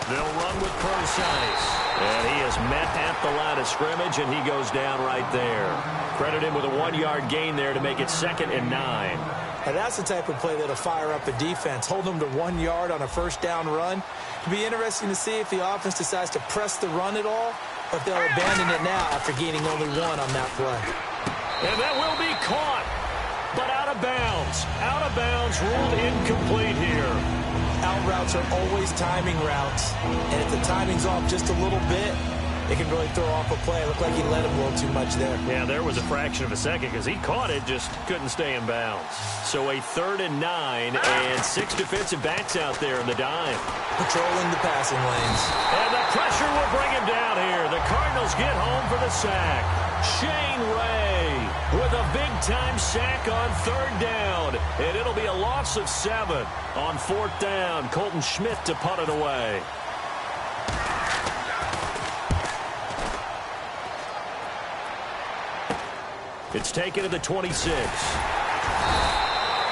They'll run with Procise. And he is met at the line of scrimmage, and he goes down right there. Credit him with a 1-yard gain there to make it 2nd and 9. And that's the type of play that'll fire up a defense. Hold them to 1 yard on a first down run. It'll be interesting to see if the offense decides to press the run at all, or if they'll abandon it now after gaining only 1 on that play. And that will be caught, but out of bounds. Out of bounds, ruled incomplete here. Out routes are always timing routes, and if the timing's off just a little bit, it can really throw off a play. It looked like he let him a little too much there. Yeah, there was a fraction of a second because he caught it, just couldn't stay in bounds. So a 3rd and 9 and 6 defensive backs out there in the dime. Patrolling the passing lanes. And the pressure will bring him down here. The Cardinals get home for the sack. Shane Ray with a big-time sack on 3rd down. And it'll be a loss of 7 on 4th down. Colton Schmidt to punt it away. It's taken to the 26.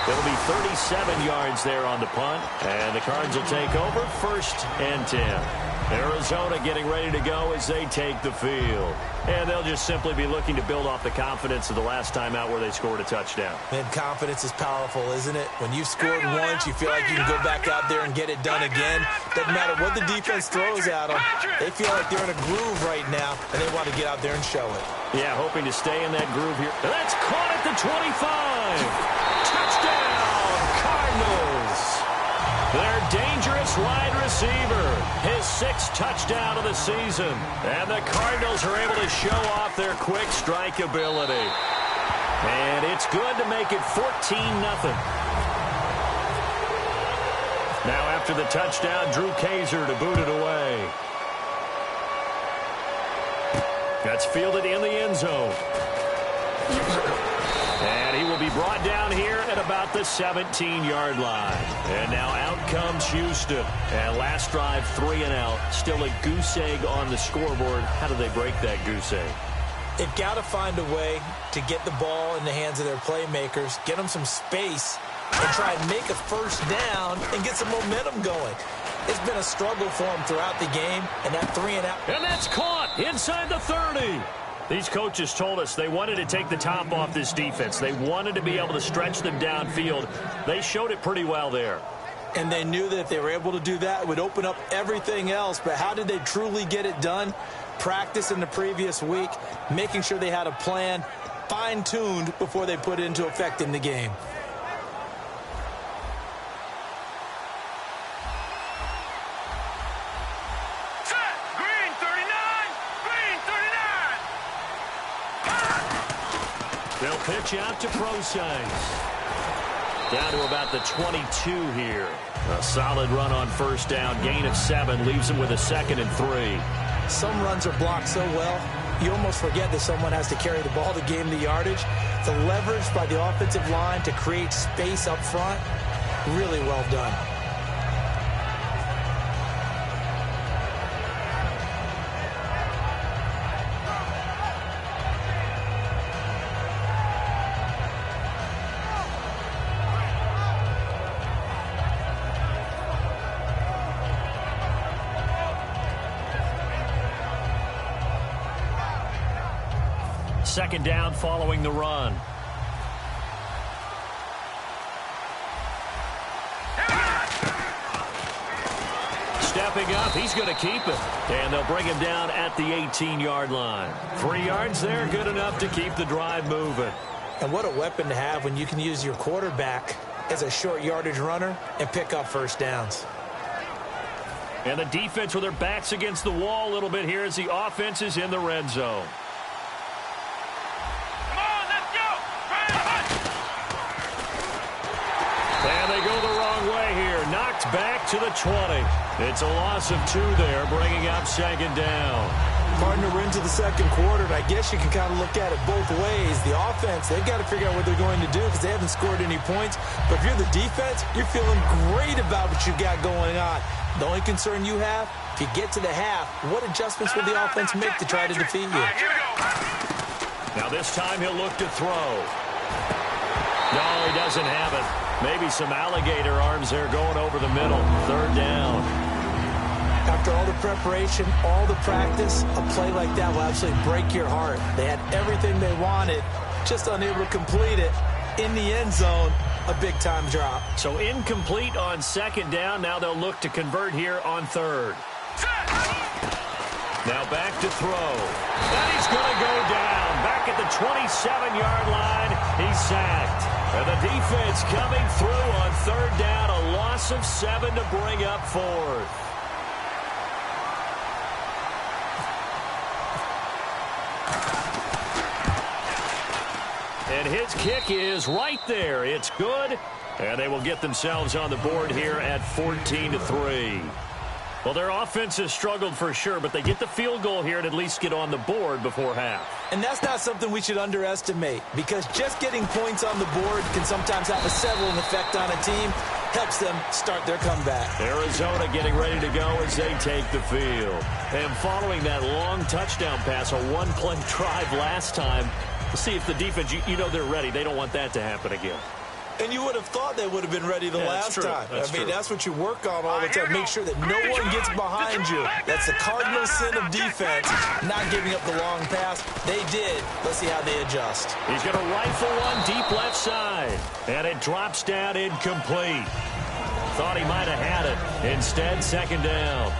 It'll be 37 yards there on the punt. And the Cards will take over 1st and 10. Arizona getting ready to go as they take the field. And they'll just simply be looking to build off the confidence of the last time out where they scored a touchdown. Man, confidence is powerful, isn't it? When you've scored once, you feel like you can go back out there and get it done again. Doesn't matter what the defense throws at them. They feel like they're in a groove right now, and they want to get out there and show it. Yeah, hoping to stay in that groove here. And that's caught at the 25. Touchdown, Cardinals. Their dangerous wide receiver, his 6th touchdown of the season. And the Cardinals are able to show off their quick strike ability. And it's good to make it 14-0. Now after the touchdown, Drew Kaiser to boot it away. That's fielded in the end zone. And he will be brought down here at about the 17-yard line. And now out comes Houston. And last drive, 3 and out. Still a goose egg on the scoreboard. How do they break that goose egg? They've got to find a way to get the ball in the hands of their playmakers, get them some space, and try and make a first down and get some momentum going. It's been a struggle for them throughout the game, and that 3 and out. And that's caught inside the 30. These coaches told us they wanted to take the top off this defense. They wanted to be able to stretch them downfield. They showed it pretty well there. And they knew that if they were able to do that, it would open up everything else. But how did they truly get it done? Practice in the previous week, making sure they had a plan fine-tuned before they put it into effect in the game. They'll pitch out to Procise. Down to about the 22 here. A solid run on first down. Gain of 7 leaves him with a 2nd and 3. Some runs are blocked so well, you almost forget that someone has to carry the ball to gain the yardage. The leverage by the offensive line to create space up front, really well done. Second down following the run. Stepping up, he's going to keep it. And they'll bring him down at the 18-yard line. 3 yards there, good enough to keep the drive moving. And what a weapon to have when you can use your quarterback as a short yardage runner and pick up first downs. And the defense with their backs against the wall a little bit here as the offense is in the red zone. And they go the wrong way here. Knocked back to the 20. It's a loss of 2 there, bringing up second down. Partner, we're into the second quarter, and I guess you can kind of look at it both ways. The offense, they've got to figure out what they're going to do because they haven't scored any points. But if you're the defense, you're feeling great about what you got going on. The only concern you have, if you get to the half, what adjustments will the offense make to try to defeat you? Now this time he'll look to throw. No, he doesn't have it. Maybe some alligator arms there going over the middle. Third down. After all the preparation, all the practice, a play like that will absolutely break your heart. They had everything they wanted, just unable to complete it. In the end zone, a big-time drop. So incomplete on second down. Now they'll look to convert here on third. Now back to throw. And he's going to go down. Back at the 27-yard line, he's sacked. And the defense coming through on third down. A loss of 7 to bring up fourth. And his kick is right there. It's good. And they will get themselves on the board here at 14-3. Well, their offense has struggled for sure, but they get the field goal here and at least get on the board before half. And that's not something we should underestimate, because just getting points on the board can sometimes have a settling effect on a team. Helps them start their comeback. Arizona getting ready to go as they take the field. And following that long touchdown pass, a one-play drive last time, we'll see if the defense, you know they're ready. They don't want that to happen again. And you would have thought they would have been ready the last time. I mean, that's what you work on all the time. Make sure that no one gets behind you. That's the cardinal sin of defense, not giving up the long pass. They did. Let's see how they adjust. He's going to rifle one deep left side. And it drops down incomplete. Thought he might have had it. Instead, second down.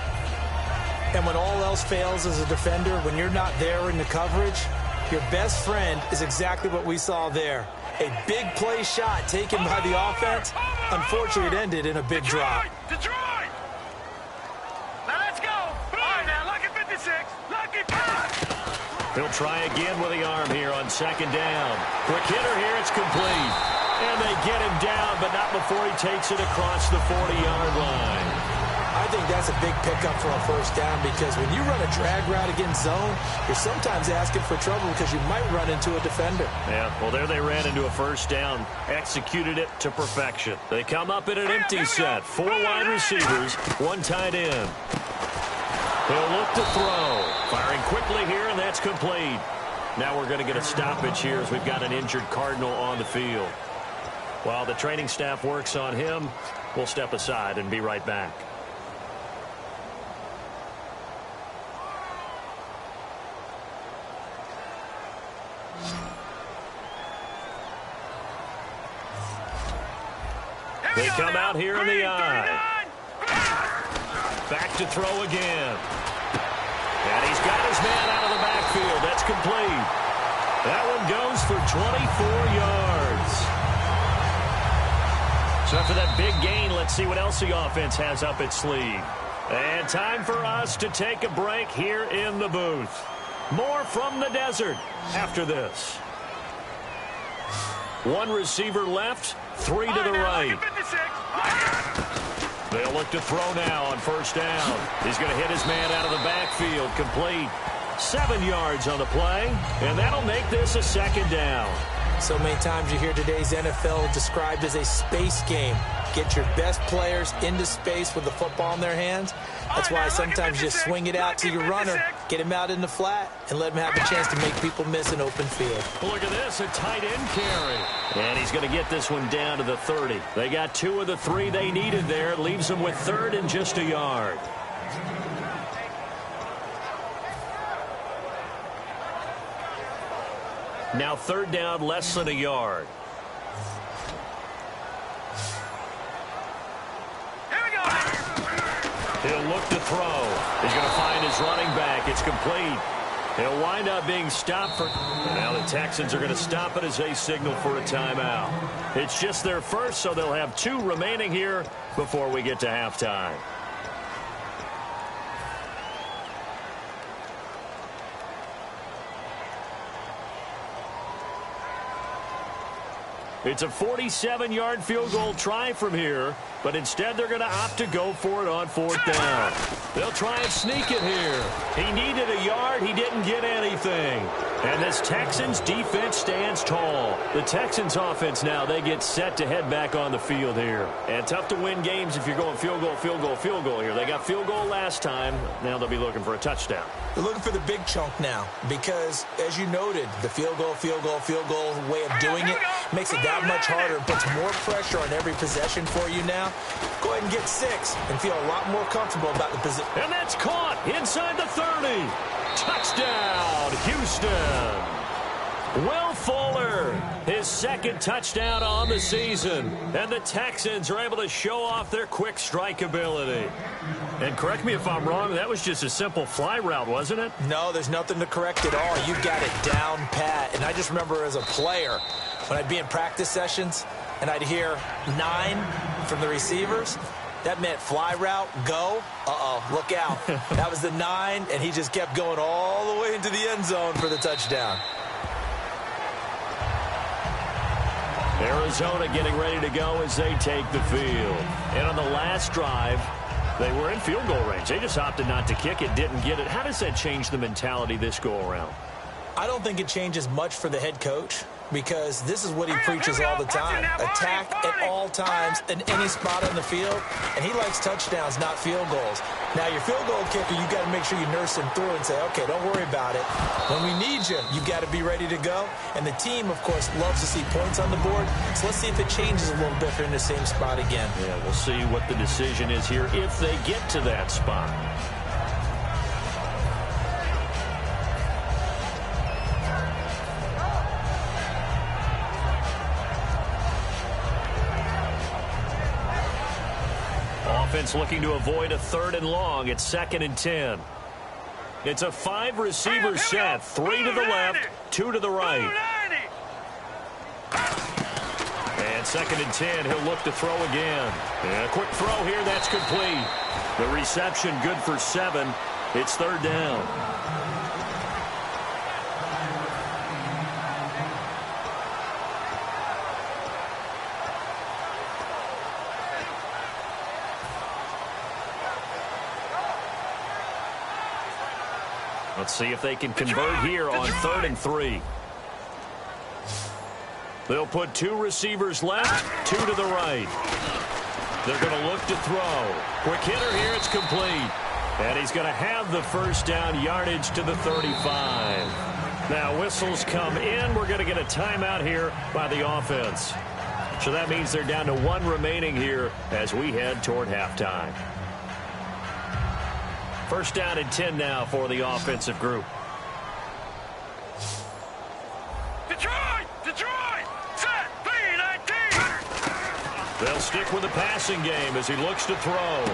And when all else fails as a defender, when you're not there in the coverage, your best friend is exactly what we saw there. A big play shot taken by the offense. Unfortunately, it ended in a big drop. Detroit! Now let's go! All right, now, lucky 56. Lucky 5. He'll try again with the arm here on second down. Quick hitter here, it's complete. And they get him down, but not before he takes it across the 40-yard line. I think that's a big pickup for a first down, because when you run a drag route against zone, you're sometimes asking for trouble because you might run into a defender. Yeah, well, there they ran into a first down, executed it to perfection. They come up in an empty set. 4 wide receivers, 1 tight end. He'll look to throw. Firing quickly here, and that's complete. Now we're going to get a stoppage here as we've got an injured Cardinal on the field. While the training staff works on him, we'll step aside and be right back. They come out here in the eye. Back to throw again. And he's got his man out of the backfield. That's complete. That one goes for 24 yards. So after that big gain, let's see what else the offense has up its sleeve. And time for us to take a break here in the booth. More from the desert after this. 1 receiver left, 3 to the right. They'll look to throw now on first down. He's going to hit his man out of the backfield, complete. 7 yards on the play, and that'll make this a second down. So many times you hear today's NFL described as a space game. Get your best players into space with the football in their hands. That's why sometimes you swing it out to your runner, get him out in the flat, and let him have a chance to make people miss an open field. Look at this, a tight end carry. And he's going to get this one down to the 30. They got 2 of the 3 they needed there. Leaves them with 3rd and just a yard. Now 3rd down, less than a yard. He'll look to throw. He's going to find his running back. It's complete. He'll wind up being stopped for... Now the Texans are going to stop it as they signal for a timeout. It's just their first, so they'll have 2 remaining here before we get to halftime. It's a 47-yard field goal try from here, but instead they're going to opt to go for it on 4th down. They'll try and sneak it here. He needed a yard. He didn't get anything. And this Texans defense stands tall. The Texans offense now, they get set to head back on the field here. And tough to win games if you're going field goal, field goal, field goal here. They got field goal last time. Now they'll be looking for a touchdown. They're looking for the big chunk now because, as you noted, the field goal way of doing it makes it that much harder and puts more pressure on every possession for you now. Go ahead and get 6 and feel a lot more comfortable about the position. And that's caught inside the 30. Touchdown, Houston. Will Fuller, his 2nd touchdown on the season. And the Texans are able to show off their quick strike ability. And correct me if I'm wrong, that was just a simple fly route, wasn't it? No, there's nothing to correct at all. You got it down pat. And I just remember as a player, when I'd be in practice sessions and I'd hear 9 from the receivers, that meant fly route, go, look out. That was the 9, and he just kept going all the way into the end zone for the touchdown. Arizona getting ready to go as they take the field. And on the last drive, they were in field goal range. They just opted not to kick it, didn't get it. How does that change the mentality this go-around? I don't think it changes much for the head coach because this is what he preaches all the time. Attack at all times in any spot on the field, and he likes touchdowns, not field goals. Now, your field goal kicker, you got to make sure you nurse him through and say, okay, don't worry about it. When we need you, you got to be ready to go. And the team, of course, loves to see points on the board. So let's see if it changes a little bit if they're in the same spot again. Yeah, we'll see what the decision is here if they get to that spot. Offense looking to avoid a 3rd and long. It's 2nd and 10. It's a 5-receiver set. 3 to the left, 2 to the right. And 2nd and 10. He'll look to throw again. And a quick throw here. That's complete. The reception good for 7. It's 3rd down. Let's see if they can convert here on 3rd and 3. They'll put 2 receivers left, 2 to the right. They're going to look to throw. Quick hitter here, it's complete. And he's going to have the 1st down, yardage to the 35. Now whistles come in. We're going to get a timeout here by the offense. So that means they're down to 1 remaining here as we head toward halftime. 1st down and 10 now for the offensive group. Detroit, set, B-19. They'll stick with the passing game as he looks to throw.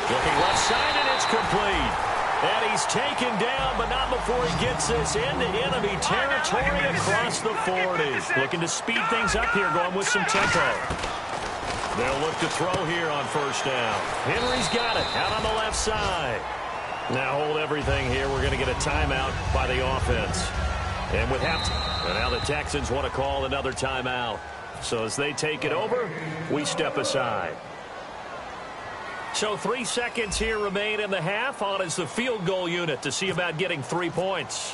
Looking left side, and it's complete. And he's taken down, but not before he gets this into enemy territory across the 40. Looking to speed things up here, going with some tempo. They'll look to throw here on 1st down. Henry's got it out on the left side. Now hold everything here. We're going to get a timeout by the offense. And with halftime, and now the Texans want to call another timeout. So as they take it over, we step aside. So 3 seconds here remain in the half. On is the field goal unit to see about getting 3 points.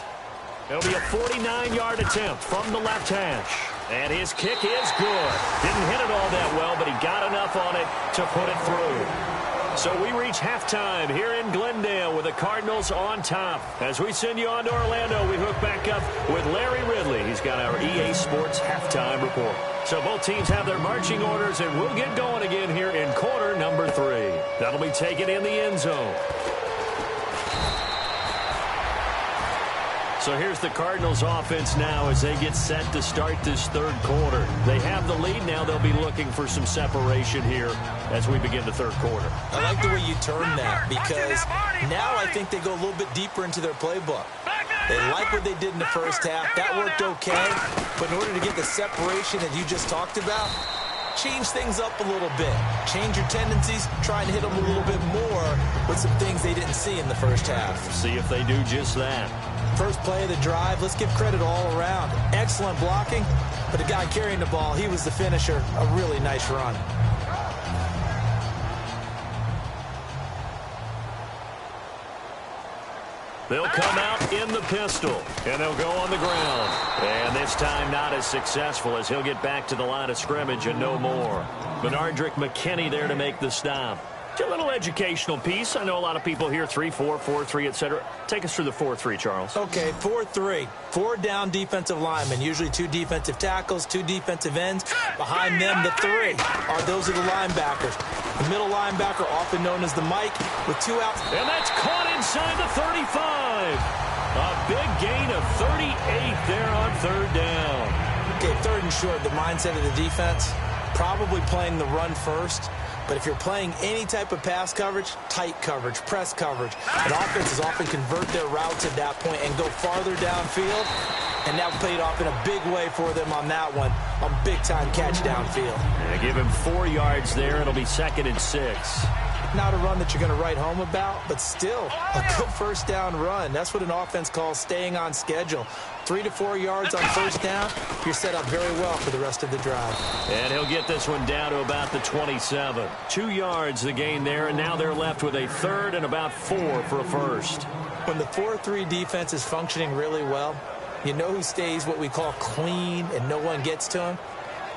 It'll be a 49-yard attempt from the left hash. And his kick is good. Didn't hit it all that well, but he got enough on it to put it through. So we reach halftime here in Glendale with the Cardinals on top. As we send you on to Orlando, we hook back up with Larry Ridley. He's got our EA Sports halftime report. So both teams have their marching orders, and we'll get going again here in quarter number 3. That'll be taken in the end zone. So here's the Cardinals offense now as they get set to start this third quarter. They have the lead. Now they'll be looking for some separation here as we begin the third quarter. I like the way you turn that because now I think they go a little bit deeper into their playbook. They like what they did in the first half. That worked okay. But in order to get the separation that you just talked about, change things up a little bit. Change your tendencies. Try and hit them a little bit more with some things they didn't see in the first half. See if they do just that. First play of the drive, let's give credit all around. Excellent blocking, but the guy carrying the ball, he was the finisher. A really nice run. They'll come out in the pistol, and they'll go on the ground. And this time not as successful as he'll get back to the line of scrimmage and no more. Benardrick McKinney there to make the stop. A little educational piece. I know a lot of people hear 3-4, 4-3, etc. Take us through the 4-3, Charles. Okay, 4-3. 4 down defensive linemen, usually 2 defensive tackles, 2 defensive ends. Behind them, the 3 those are the linebackers. The middle linebacker, often known as the Mike, with 2 outs. And that's caught inside the 35. A big gain of 38 there on third down. Okay, third and short, the mindset of the defense, probably playing the run first. But if you're playing any type of pass coverage, tight coverage, press coverage, and offenses often convert their routes at that point and go farther downfield, and that paid off in a big way for them on that one, on big-time catch downfield. And give him 4 yards there. It'll be 2nd and 6. Not a run that you're going to write home about, but still a good first down run. That's what an offense calls staying on schedule. 3 to 4 yards on first down, you're set up very well for the rest of the drive. And he'll get this one down to about the 27. 2 yards the gain there, and now they're left with a third and about 4 for a first. When the 4-3 defense is functioning really well, you know who stays what we call clean and no one gets to him?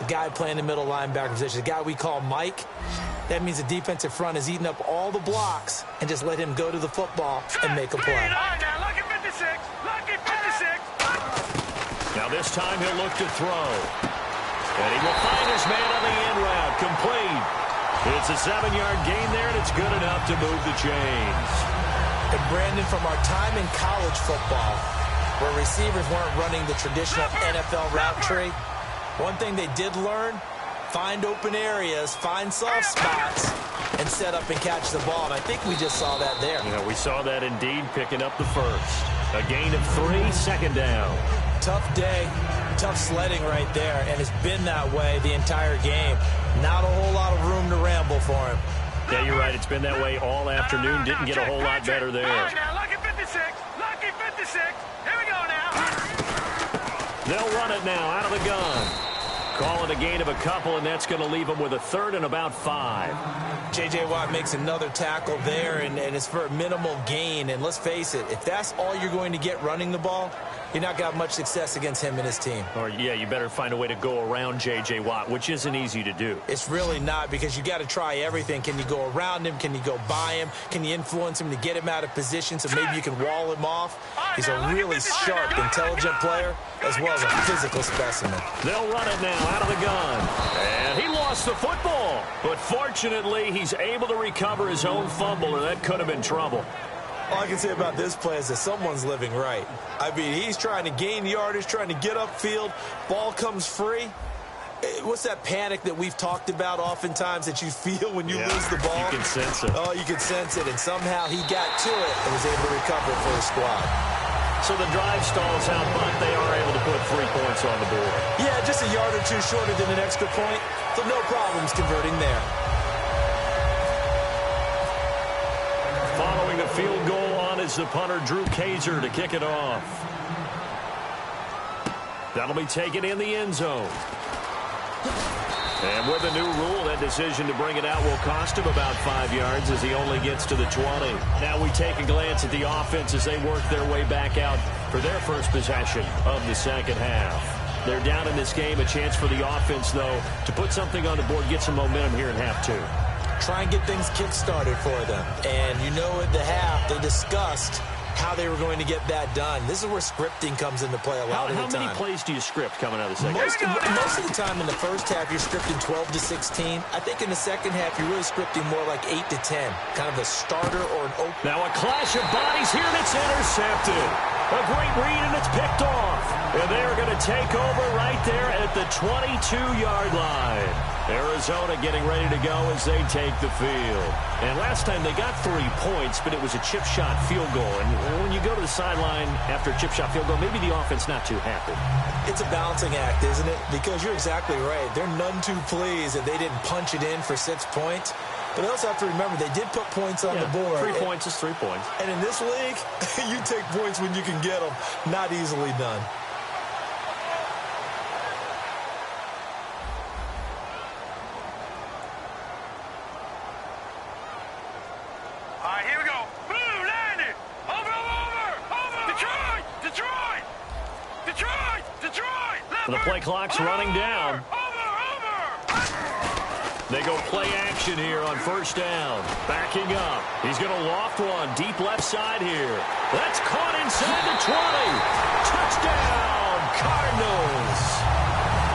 The guy playing the middle linebacker position, the guy we call Mike. That means the defensive front is eating up all the blocks and just let him go to the football and make a play. Now this time he'll look to throw. And he will find his man on the end route. Complete. It's a 7-yard gain there, and it's good enough to move the chains. And Brandon, from our time in college football, where receivers weren't running the traditional NFL route tree, one thing they did learn, find open areas, find soft spots, and set up and catch the ball. And I think we just saw that there. Yeah, we saw that indeed, picking up the first. A gain of 3, 2nd down. Tough day, tough sledding right there, and it's been that way the entire game. Not a whole lot of room to ramble for him. Yeah, you're right. It's been that way all afternoon. Didn't get a whole lot better there. Lucky 56. Lucky 56. Here we go now. They'll run it now out of the gun. Call it a gain of a couple, and that's going to leave them with a third and about 5. J.J. Watt makes another tackle there, and it's for a minimal gain. And let's face it, if that's all you're going to get running the ball, you're not going to have much success against him and his team. Or, yeah, you better find a way to go around J.J. Watt, which isn't easy to do. It's really not, because you got to try everything. Can you go around him? Can you go by him? Can you influence him to get him out of position so maybe you can wall him off? He's a really sharp, intelligent player, as well as a physical specimen. They'll run it now out of the gun. And he lost the football. But fortunately, he's able to recover his own fumble, or that could have been trouble. All I can say about this play is that someone's living right. I mean, he's trying to gain yardage, trying to get upfield. Ball comes free. What's that panic that we've talked about oftentimes that you feel when you lose the ball? You can sense it. Oh, you can sense it. And somehow he got to it and was able to recover for his squad. So the drive stalls out, but they are able to put 3 points on the board. Yeah, just a yard or two shorter than an extra point. So no problems converting there. Following the field goal on is the punter, Drew Kaiser, to kick it off. That'll be taken in the end zone. And with the new rule, that decision to bring it out will cost him about 5 yards as he only gets to the 20. Now we take a glance at the offense as they work their way back out for their first possession of the second half. They're down in this game. A chance for the offense, though, to put something on the board, get some momentum here in half two. Try and get things kick-started for them. And you know at the half, they discussed how they were going to get that done. This is where scripting comes into play a lot of the time. How many plays do you script coming out of the second half? Most of the time in the first half, you're scripting 12 to 16. I think in the second half, you're really scripting more like 8 to 10. Kind of a starter or an open. Now a clash of bodies here, and it's intercepted. A great read, and it's picked off. And they are going to take over right there at the 22-yard line. Arizona getting ready to go as they take the field. And last time they got 3 points, but it was a chip shot field goal. And when you go to the sideline after a chip shot field goal, maybe the offense not too happy. It's a balancing act, isn't it? Because you're exactly right. They're none too pleased that they didn't punch it in for 6 points. But I also have to remember, they did put points on the board. 3 points is 3 points. And in this league, you take points when you can get them. Not easily done. All right, here we go. Boom, landed. Over. Detroit. The play clock's running down. They go play action here on first down. Backing up. He's going to loft one. Deep left side here. That's caught inside the 20. Touchdown, Cardinals.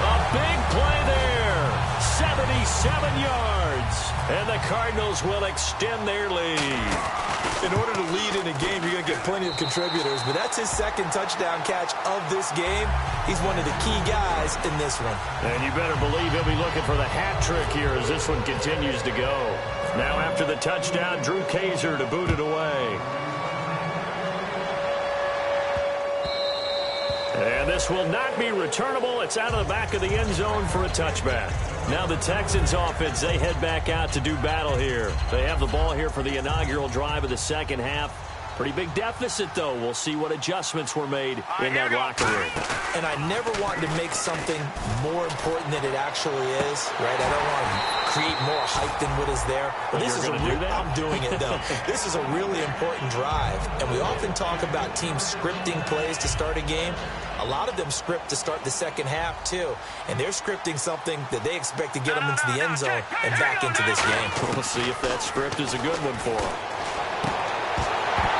A big play there. 77 yards. And the Cardinals will extend their lead. In order to lead in a game, you're going to get plenty of contributors. But that's his second touchdown catch of this game. He's one of the key guys in this one. And you better believe he'll be looking for the hat trick here as this one continues to go. Now after the touchdown, Drew Kaiser to boot it away. And this will not be returnable. It's out of the back of the end zone for a touchback. Now the Texans offense, they head back out to do battle here. They have the ball here for the inaugural drive of the second half. Pretty big deficit, though. We'll see what adjustments were made in that locker room. And I never want to make something more important than it actually is, right? I don't want to create more hype than what is there. But this is I'm doing it, though. This is a really important drive. And we often talk about teams scripting plays to start a game. A lot of them script to start the second half, too. And they're scripting something that they expect to get them into the end zone and back into this game. We'll see if that script is a good one for them.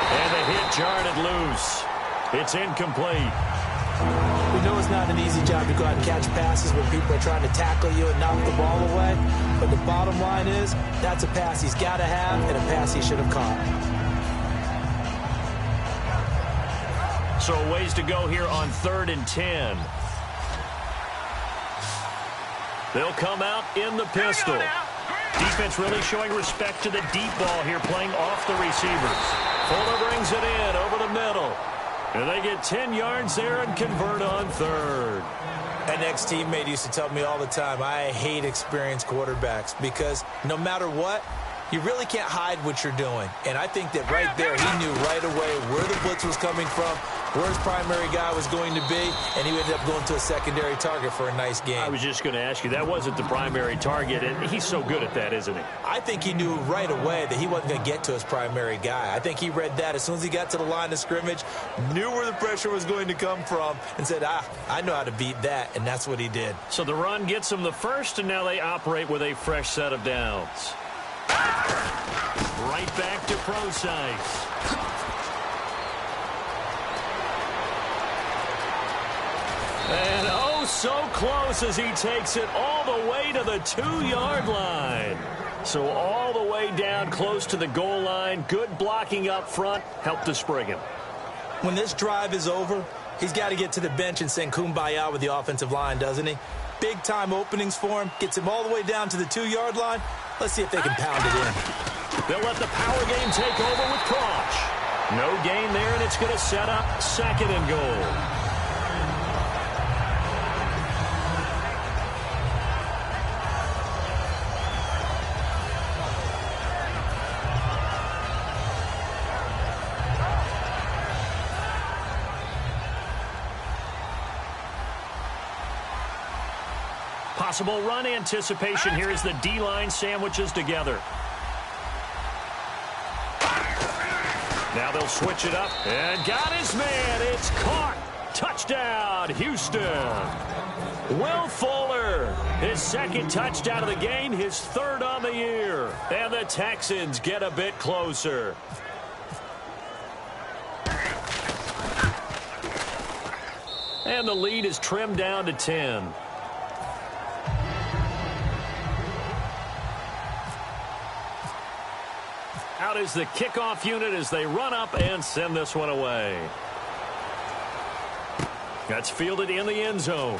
And the hit jarred it loose. It's incomplete. We know it's not an easy job to go out and catch passes when people are trying to tackle you and knock the ball away. But the bottom line is, that's a pass he's got to have and a pass he should have caught. So a ways to go here on 3rd and 10. They'll come out in the pistol. Defense really showing respect to the deep ball here, playing off the receivers. Fuller brings it in over the middle. And they get 10 yards there and convert on 3rd. An ex-teammate used to tell me all the time, I hate experienced quarterbacks because no matter what, you really can't hide what you're doing. And I think that right there, he knew right away where the blitz was coming from, where his primary guy was going to be, and he ended up going to a secondary target for a nice game. I was just going to ask you, that wasn't the primary target, and he's so good at that, isn't he? I think he knew right away that he wasn't going to get to his primary guy. I think he read that as soon as he got to the line of scrimmage, knew where the pressure was going to come from, and said, I know how to beat that, and that's what he did. So the run gets him the first, and now they operate with a fresh set of downs. Right back to Procise. And oh, so close as he takes it all the way to the 2-yard line. So all the way down close to the goal line. Good blocking up front. Helped to spring him. When this drive is over, he's got to get to the bench and sing Kumbaya with the offensive line, doesn't he? Big-time openings for him. Gets him all the way down to the 2-yard line. Let's see if they can pound it in. They'll let the power game take over with Crouch. No gain there, and it's going to set up 2nd and goal. Possible run anticipation here as the D-line sandwiches together. Now they'll switch it up. And got his man. It's caught. Touchdown, Houston. Will Fuller, his second touchdown of the game, his third on the year. And the Texans get a bit closer. And the lead is trimmed down to 10. Out is the kickoff unit as they run up and send this one away. That's fielded in the end zone.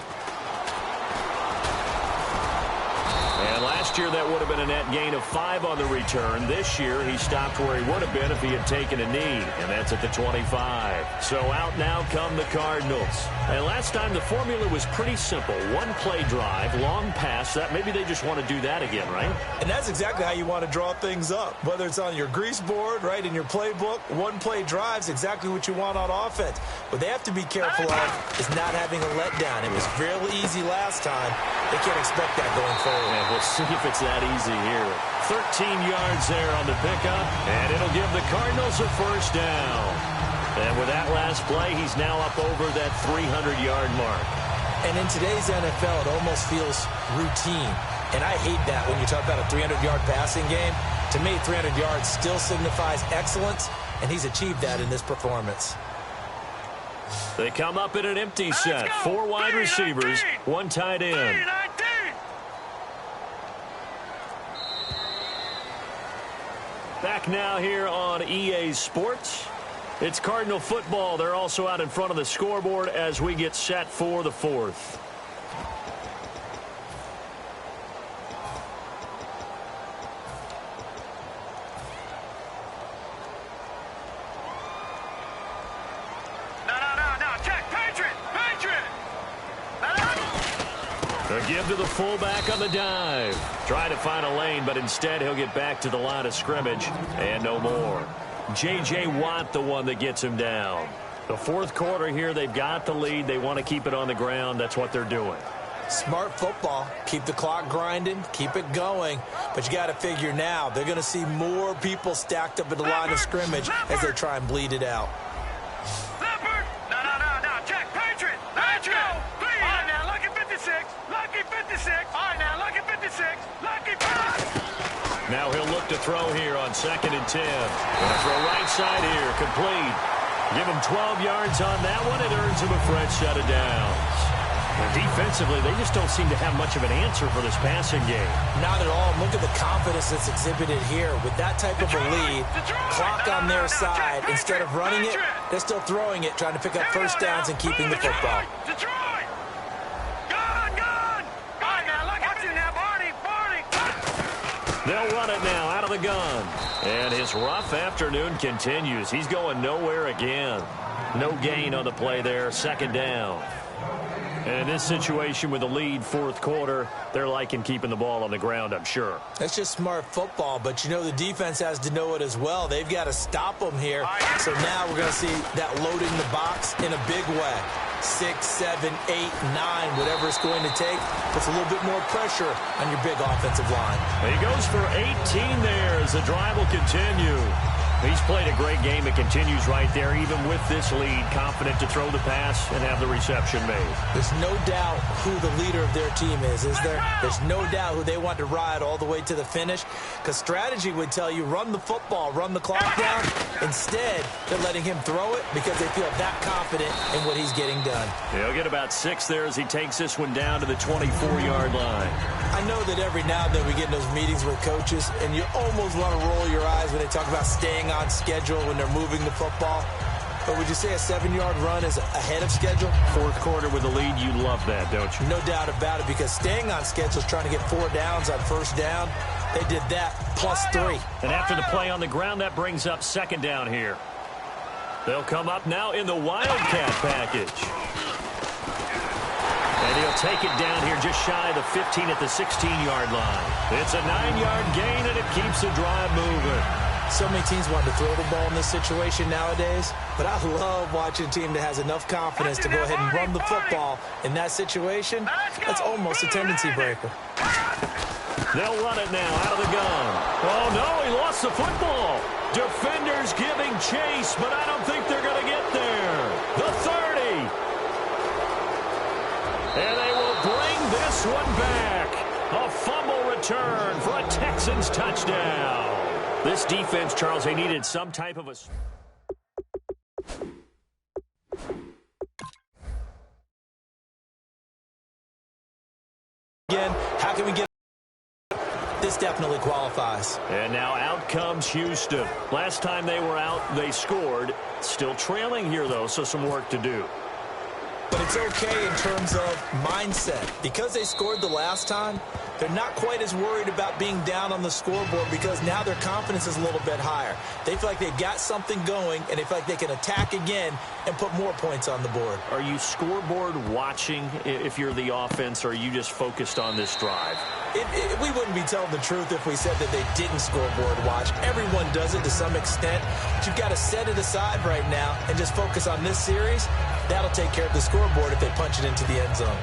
And last year that would have been a net gain of 5 on the return. This year he stopped where he would have been if he had taken a knee, and that's at the 25. So out now come the Cardinals. And last time the formula was pretty simple. One play drive, long pass. That maybe they just want to do that again, right? And that's exactly how you want to draw things up. Whether it's on your grease board, right, in your playbook, one play drive's exactly what you want on offense. What they have to be careful of is not having a letdown. It was fairly easy last time. They can't expect that going forward. And we'll see if it's that easy here. 13 yards there on the pickup, and it'll give the Cardinals a first down. And with that last play, he's now up over that 300-yard mark. And in today's NFL, it almost feels routine. And I hate that when you talk about a 300-yard passing game. To me, 300 yards still signifies excellence, and he's achieved that in this performance. They come up in an empty set. 4 wide receivers, 1 tight end. Back now here on EA Sports. It's Cardinal football. They're also out in front of the scoreboard as we get set for the 4th. A give to the fullback on the dive. Try to find a lane, but instead he'll get back to the line of scrimmage and no more. J.J. Watt, the one that gets him down. The 4th quarter here, they've got the lead. They want to keep it on the ground. That's what they're doing. Smart football. Keep the clock grinding. Keep it going. But you got to figure now, they're going to see more people stacked up at the line of scrimmage as they try and bleed it out. Now he'll look to throw here on 2nd and 10. Gonna throw right side here, complete. Give him 12 yards on that one. It earns him a fresh set of downs. And defensively, they just don't seem to have much of an answer for this passing game. Not at all. Look at the confidence that's exhibited here. With that type of a lead, clock on their side, instead of running it, they're still throwing it, trying to pick up first downs and keeping the football. They'll run it now out of the gun. And his rough afternoon continues. He's going nowhere again. No gain on the play there. 2nd down. And in this situation with the lead 4th quarter, they're liking keeping the ball on the ground, I'm sure. That's just smart football, but you know the defense has to know it as well. They've got to stop them here. So now we're going to see that loading the box in a big way. 6, 7, 8, 9, whatever it's going to take, puts a little bit more pressure on your big offensive line. He goes for 18 there as the drive will continue. He's played a great game. It continues right there, even with this lead, confident to throw the pass and have the reception made. There's no doubt who the leader of their team is there? There's no doubt who they want to ride all the way to the finish, because strategy would tell you run the football, run the clock down. Instead, they're letting him throw it because they feel that confident in what he's getting done. He'll get about 6 there as he takes this one down to the 24-yard line. I know that every now and then we get in those meetings with coaches, and you almost want to roll your eyes when they talk about staying on schedule when they're moving the football. But would you say a 7-yard run is ahead of schedule? 4th quarter with the lead, you love that, don't you? No doubt about it, because staying on schedule is trying to get 4 downs on first down. They did that plus 3. And after the play on the ground, that brings up 2nd down here. They'll come up now in the Wildcat package. And he'll take it down here just shy of the 15 at the 16-yard line. It's a 9-yard gain, and it keeps the drive moving. So many teams want to throw the ball in this situation nowadays, but I love watching a team that has enough confidence to go ahead and run the football. In that situation, that's almost a tendency breaker. They'll run it now out of the gun. Oh, no, he lost the football. Defenders giving chase, but I don't think they're going to get there. The 30. And they will bring this one back. A fumble return for a Texans touchdown. This defense, Charles, they needed some type of a... Again, how can we get... This definitely qualifies. And now out comes Houston. Last time they were out, they scored. Still trailing here, though, so some work to do. But it's okay in terms of mindset. Because they scored the last time, they're not quite as worried about being down on the scoreboard because now their confidence is a little bit higher. They feel like they've got something going, and they feel like they can attack again and put more points on the board. Are you scoreboard watching if you're the offense, or are you just focused on this drive? We wouldn't be telling the truth if we said that they didn't scoreboard watch. Everyone does it to some extent. But you've got to set it aside right now and just focus on this series. That'll take care of the scoreboard if they punch it into the end zone.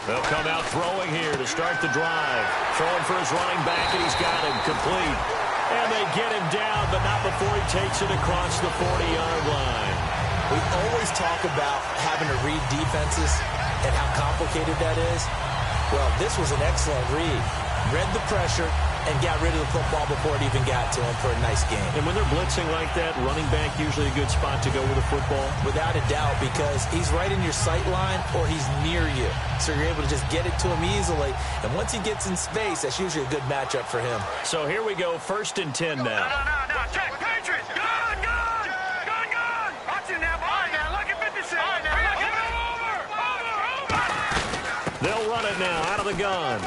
They'll come out throwing here to start the drive. Throwing for his running back, and he's got him complete. And they get him down, but not before he takes it across the 40-yard line. We always talk about having to read defenses and how complicated that is. Well, this was an excellent read. Read the pressure and got rid of the football before it even got to him for a nice game. And when they're blitzing like that, running back usually a good spot to go with a football? Without a doubt, because he's right in your sight line or he's near you. So you're able to just get it to him easily. And once he gets in space, that's usually a good matchup for him. So here we go, 1st and 10 now. No. Check. Patriots. Gun. Watch it now. All right, now. Look at 56. All right, now. Over. They'll run it now out of the gun.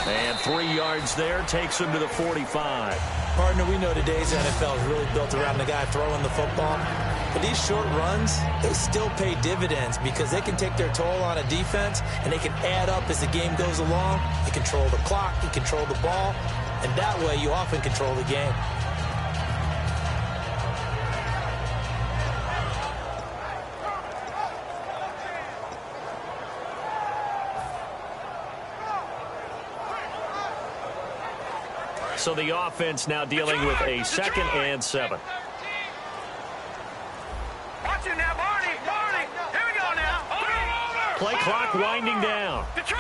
And 3 yards there takes him to the 45. Partner, we know today's NFL is really built around the guy throwing the football. But these short runs, they still pay dividends because they can take their toll on a defense and they can add up as the game goes along. You control the clock, you control the ball, and that way you often control the game. So the offense now dealing with a 2nd and 7. Watch it now, Barney. Here we go now. Over. Play clock winding down. Detroit.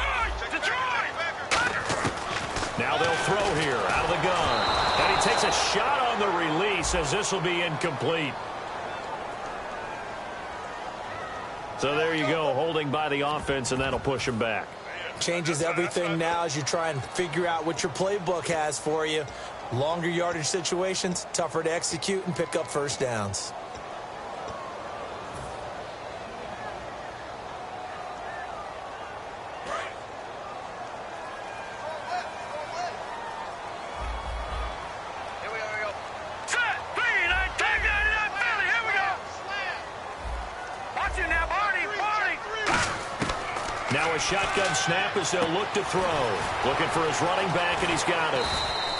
Now they'll throw here out of the gun. And he takes a shot on the release as this will be incomplete. So there you go, holding by the offense, and that'll push him back. Changes everything now as you try and figure out what your playbook has for you. Longer yardage situations, tougher to execute and pick up first downs. Here we go. Set. Feed. Take that. Here we go. Watch it now, Barney. Now a shotgun snap as they'll look to throw. Looking for his running back, and he's got him.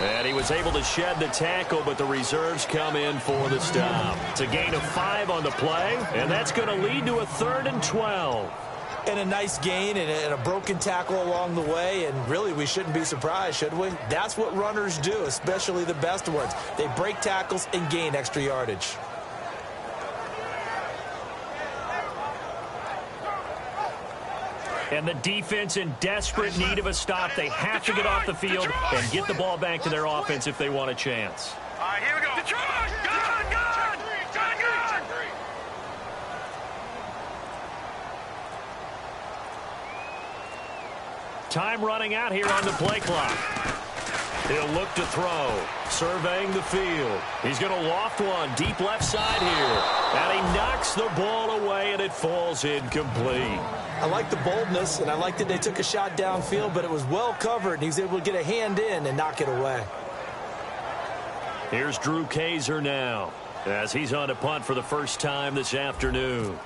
And he was able to shed the tackle, but the reserves come in for the stop. It's a gain of 5 on the play, and that's going to lead to a 3rd and 12. And a nice gain and a broken tackle along the way, and really we shouldn't be surprised, should we? That's what runners do, especially the best ones. They break tackles and gain extra yardage. And the defense in desperate need of a stop. They have to get off the field and get the ball back to their offense if they want a chance. All right, here we go. Detroit. Gun. Time running out here on the play clock. He'll look to throw, surveying the field. He's going to loft one deep left side here. And he knocks the ball away, and it falls incomplete. I like the boldness, and I like that they took a shot downfield, but it was well covered, and he was able to get a hand in and knock it away. Here's Drew Kaiser now, as he's on a punt for the first time this afternoon.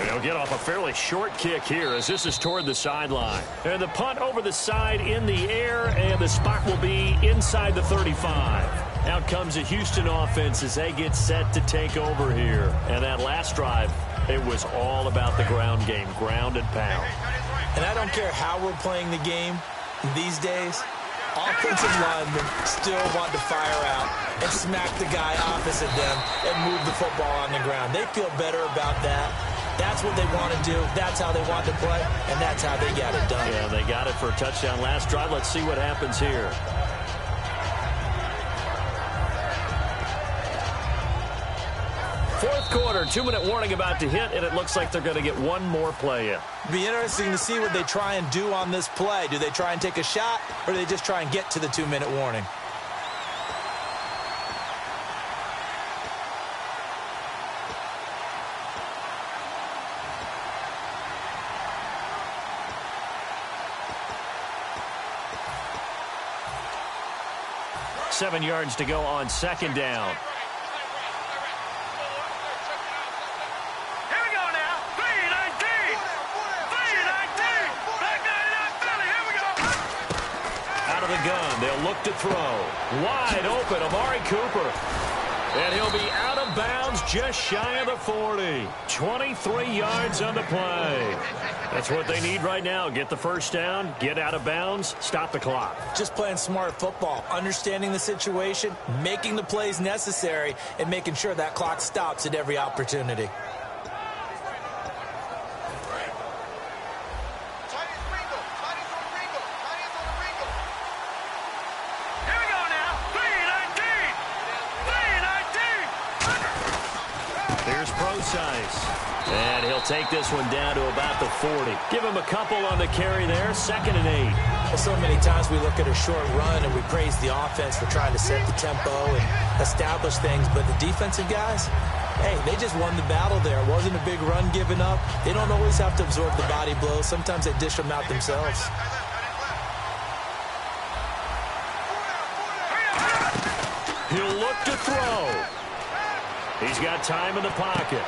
He'll get off a fairly short kick here as this is toward the sideline. And the punt over the side in the air, and the spot will be inside the 35. Out comes the Houston offense as they get set to take over here. And that last drive, it was all about the ground game, ground and pound. And I don't care how we're playing the game these days, offensive linemen still want to fire out and smack the guy opposite them and move the football on the ground. They feel better about that. That's what they want to do. That's how they want to play, and that's how they got it done. Yeah, they got it for a touchdown last drive. Let's see what happens here. Fourth quarter, 2-minute warning about to hit, and it looks like they're going to get one more play in. Be interesting to see what they try and do on this play. Do they try and take a shot, or do they just try and get to the 2-minute warning? Seven yards to go on second down. Gun. They'll look to throw. Wide open, Amari Cooper. And he'll be out of bounds just shy of the 40. 23 yards on the play. That's what they need right now. Get the first down, get out of bounds, stop the clock. Just playing smart football, understanding the situation, making the plays necessary, and making sure that clock stops at every opportunity. And he'll take this one down to about the 40. Give him a couple on the carry there. 2nd and 8. Well, so many times we look at a short run and we praise the offense for trying to set the tempo and establish things. But the defensive guys, hey, they just won the battle there. It wasn't a big run given up. They don't always have to absorb the body blows. Sometimes they dish them out themselves. He'll look to throw. He's got time in the pocket.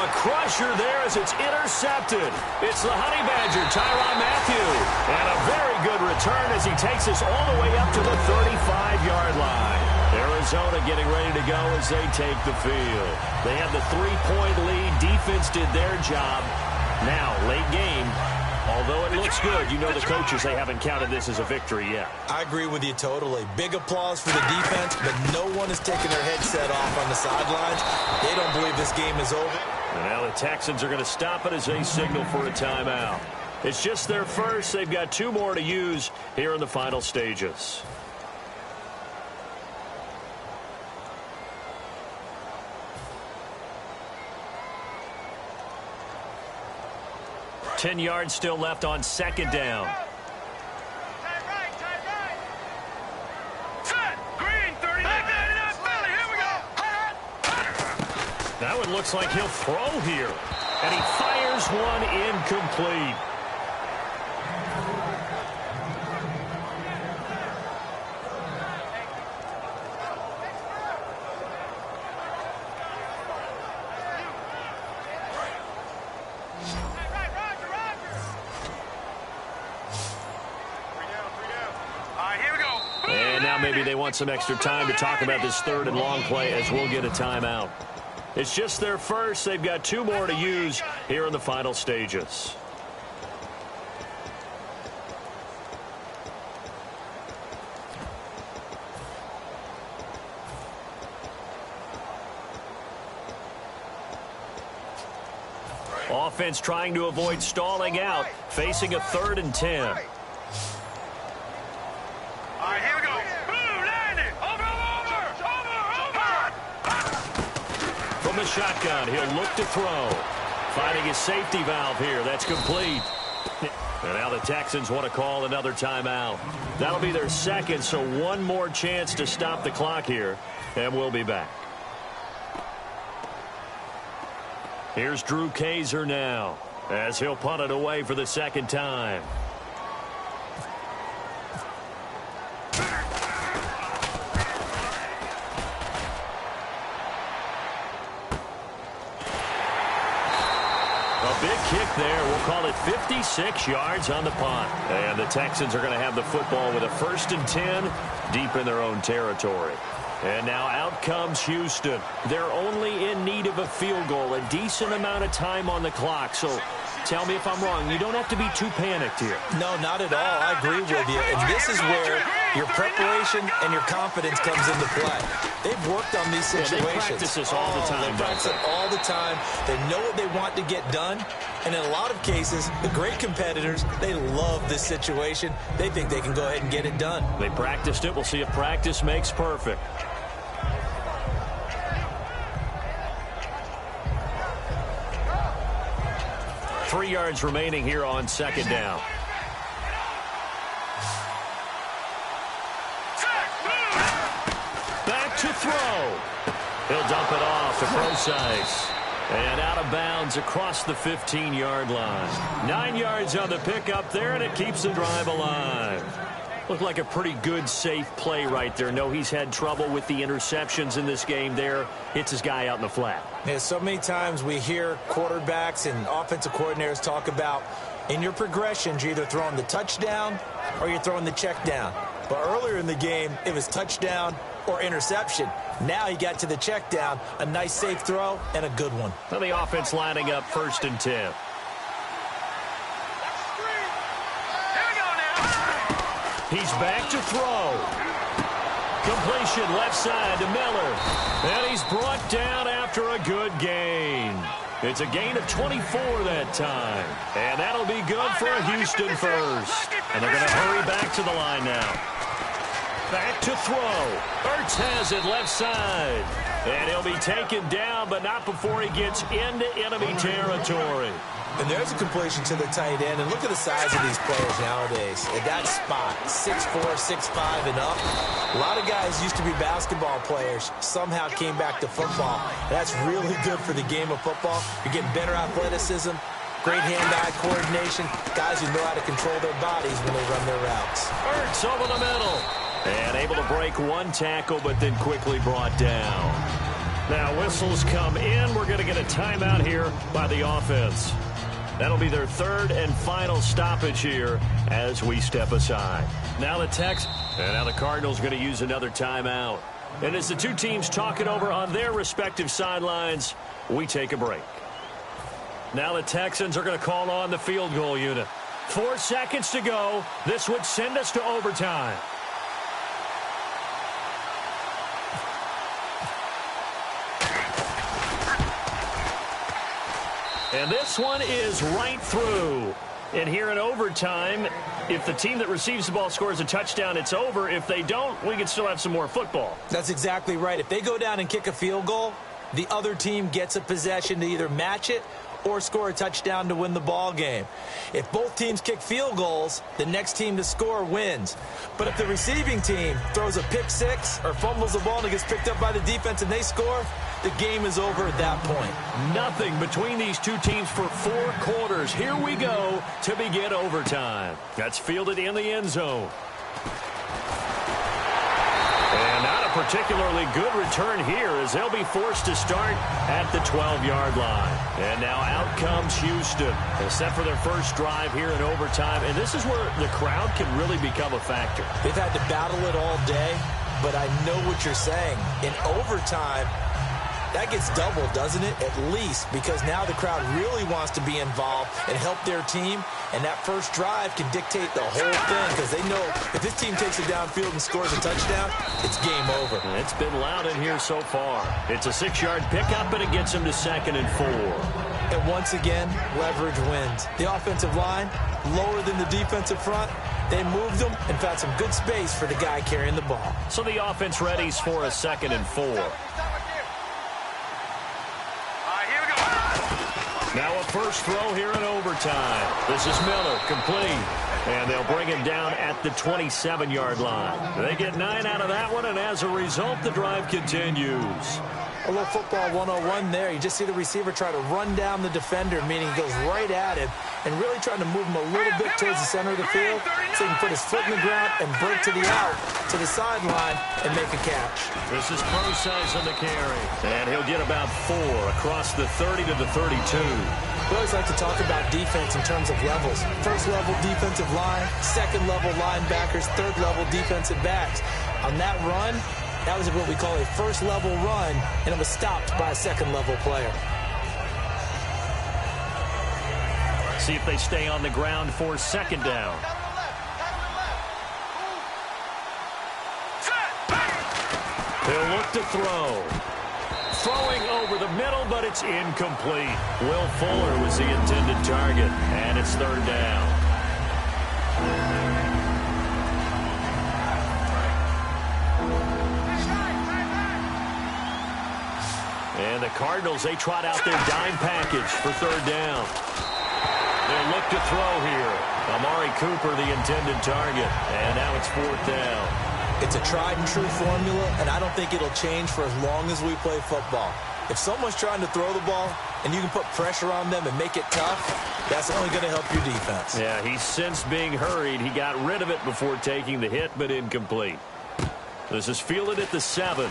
A crusher there as it's intercepted. It's the Honey Badger, Tyrann Mathieu. And a very good return as he takes us all the way up to the 35-yard line. Arizona getting ready to go as they take the field. They have the 3-point lead. Defense did their job. Now, late game. Although it looks good, you know the coaches, they haven't counted this as a victory yet. I agree with you totally. Big applause for the defense, but no one is taking their headset off on the sidelines. They don't believe this game is over. And now the Texans are going to stop it as they signal for a timeout. It's just their first. They've got 2 more to use here in the final stages. Ten yards still left on second down. That one looks like he'll throw here. And he fires one incomplete. Maybe they want some extra time to talk about this 3rd and long play as we'll get a timeout. It's just their first. They've got 2 more to use here in the final stages. Offense trying to avoid stalling out, facing a 3rd and 10. From the shotgun, he'll look to throw. Finding his safety valve here. That's complete. And now the Texans want to call another timeout. That'll be their 2nd, so 1 more chance to stop the clock here. And we'll be back. Here's Drew Kaiser now as he'll punt it away for the 2nd time. A big kick there. We'll call it 56 yards on the punt. And the Texans are going to have the football with a 1st and 10 deep in their own territory. And now out comes Houston. They're only in need of a field goal, a decent amount of time on the clock. So tell me if I'm wrong. You don't have to be too panicked here. No, not at all. I agree with you. And this is where your preparation and your confidence comes into play. They've worked on these situations. Yeah, they practice this all the time. They practice it all the time. They know what they want to get done. And in a lot of cases, the great competitors, they love this situation. They think they can go ahead and get it done. They practiced it. We'll see if practice makes perfect. Three yards remaining here on 2nd down. Back to throw. He'll dump it off to Procise. And out of bounds across the 15-yard line. 9 yards on the pickup there, and it keeps the drive alive. Looked like a pretty good, safe play right there. No, he's had trouble with the interceptions in this game there. Hits his guy out in the flat. Yeah, so many times we hear quarterbacks and offensive coordinators talk about in your progressions, you're either throwing the touchdown or you're throwing the check down. But earlier in the game, it was touchdown or interception. Now he got to the check down, a nice safe throw, and a good one. Well, the offense lining up 1st and 10. He's back to throw. Completion left side to Miller. And he's brought down after a good gain. It's a gain of 24 that time. And that'll be good for a Houston first. And they're going to hurry back to the line now. Back to throw. Ertz has it left side. And he'll be taken down, but not before he gets into enemy territory. And there's a completion to the tight end. And look at the size of these players nowadays. At that spot, 6'4", 6'5", and up. A lot of guys used to be basketball players. Somehow came back to football. That's really good for the game of football. You're getting better athleticism, great hand-eye coordination. Guys who know how to control their bodies when they run their routes. Ertz over the middle. And able to break one tackle, but then quickly brought down. Now whistles come in. We're going to get a timeout here by the offense. That'll be their 3rd and final stoppage here as we step aside. Now the Texans, and now the Cardinals going to use another timeout. And as the two teams talk it over on their respective sidelines, we take a break. Now the Texans are going to call on the field goal unit. 4 seconds to go. This would send us to overtime. And this one is right through. And here in overtime, if the team that receives the ball scores a touchdown, it's over. If they don't, we can still have some more football. That's exactly right. If they go down and kick a field goal, the other team gets a possession to either match it or score a touchdown to win the ball game. If both teams kick field goals, the next team to score wins. But if the receiving team throws a pick six or fumbles the ball and it gets picked up by the defense and they score, the game is over at that point. Nothing between these two teams for 4 quarters. Here we go to begin overtime. That's fielded in the end zone. And not a particularly good return here as they'll be forced to start at the 12-yard line. And now out comes Houston. They're set for their first drive here in overtime. And this is where the crowd can really become a factor. They've had to battle it all day, but I know what you're saying. In overtime, that gets doubled, doesn't it? At least, because now the crowd really wants to be involved and help their team, and that first drive can dictate the whole thing because they know if this team takes it downfield and scores a touchdown, it's game over. It's been loud in here so far. It's a 6-yard pickup, and it gets them to 2nd and 4. And once again, leverage wins. The offensive line, lower than the defensive front, they moved them and found some good space for the guy carrying the ball. So the offense readies for a 2nd and 4. Now a first throw here in overtime. This is Miller, complete. And they'll bring him down at the 27-yard line. They get 9 out of that one, and as a result, the drive continues. A little football 101 there. You just see the receiver try to run down the defender, meaning he goes right at him and really trying to move him a little bit towards the center of the field so he can put his foot in the ground and break to the out, to the sideline, and make a catch. This is pro size on the carry, and he'll get about 4 across the 30 to the 32. We always like to talk about defense in terms of levels. First level defensive line, second level linebackers, third level defensive backs. On that run, that was what we call a first level run, and it was stopped by a second level player. See if they stay on the ground for second down. He'll look to throw. Throwing over the middle, but it's incomplete. Will Fuller was the intended target, and it's third down. And the Cardinals, they trot out their dime package for third down. They'll look to throw here. Amari Cooper, the intended target, and now it's fourth down. It's a tried-and-true formula, and I don't think it'll change for as long as we play football. If someone's trying to throw the ball and you can put pressure on them and make it tough, that's only going to help your defense. Yeah, he's since being hurried. He got rid of it before taking the hit, but incomplete. This is fielded at the 7.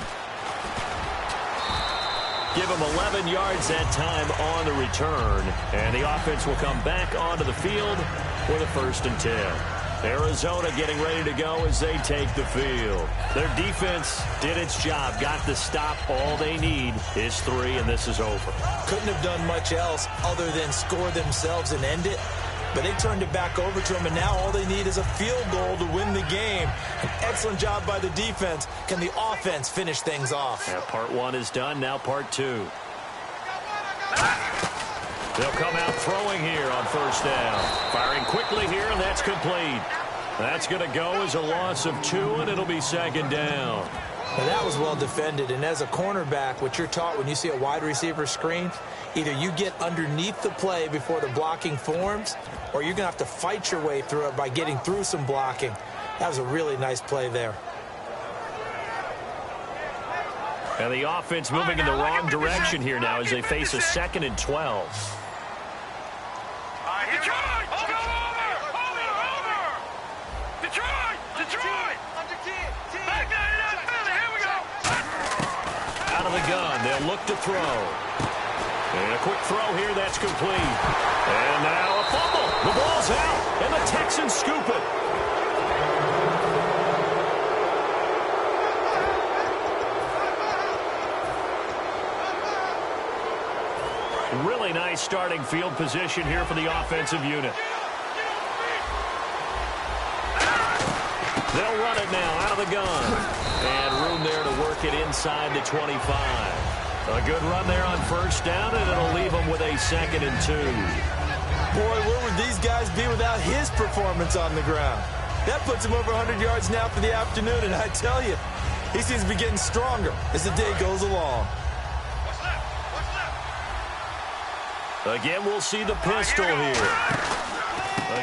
Give him 11 yards that time on the return, and the offense will come back onto the field with a 1st and 10. Arizona getting ready to go as they take the field. Their defense did its job, got the stop. All they need is 3, and this is over. Couldn't have done much else other than score themselves and end it, but they turned it back over to them, and now all they need is a field goal to win the game. An excellent job by the defense. Can the offense finish things off? Yeah, part 1 is done, now part 2. They'll come out throwing here on first down. Firing quickly here, and that's complete. That's going to go as a loss of 2, and it'll be second down. Now that was well defended, and as a cornerback, what you're taught when you see a wide receiver screen, either you get underneath the play before the blocking forms, or you're going to have to fight your way through it by getting through some blocking. That was a really nice play there. And the offense moving in the wrong direction here now as they face a 2nd and 12. Out of the gun, they'll look to throw. And a quick throw here, that's complete. And now a fumble. The ball's out, and the Texans scoop it. Really nice starting field position here for the offensive unit. They'll run it now out of the gun. And room there to work it inside the 25. A good run there on first down, and it'll leave them with a 2nd and 2. Boy, where would these guys be without his performance on the ground? That puts him over 100 yards now for the afternoon, and I tell you, he seems to be getting stronger as the day goes along. Again, we'll see the pistol here.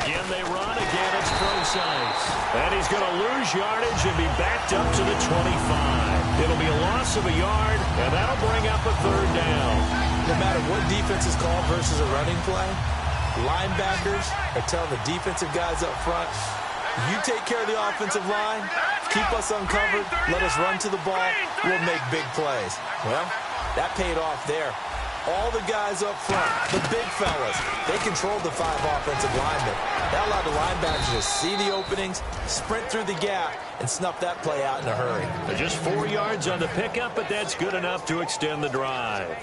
Again, they run. Again, it's Procise. And he's going to lose yardage and be backed up to the 25. It'll be a loss of a yard, and that'll bring up a third down. No matter what defense is called versus a running play, linebackers are telling the defensive guys up front, you take care of the offensive line, keep us uncovered, let us run to the ball, we'll make big plays. Well, that paid off there. All the guys up front, the big fellas, they controlled the 5 offensive linemen. That allowed the linebackers to see the openings, sprint through the gap, and snuff that play out in a hurry. Just 4 yards on the pickup, but that's good enough to extend the drive.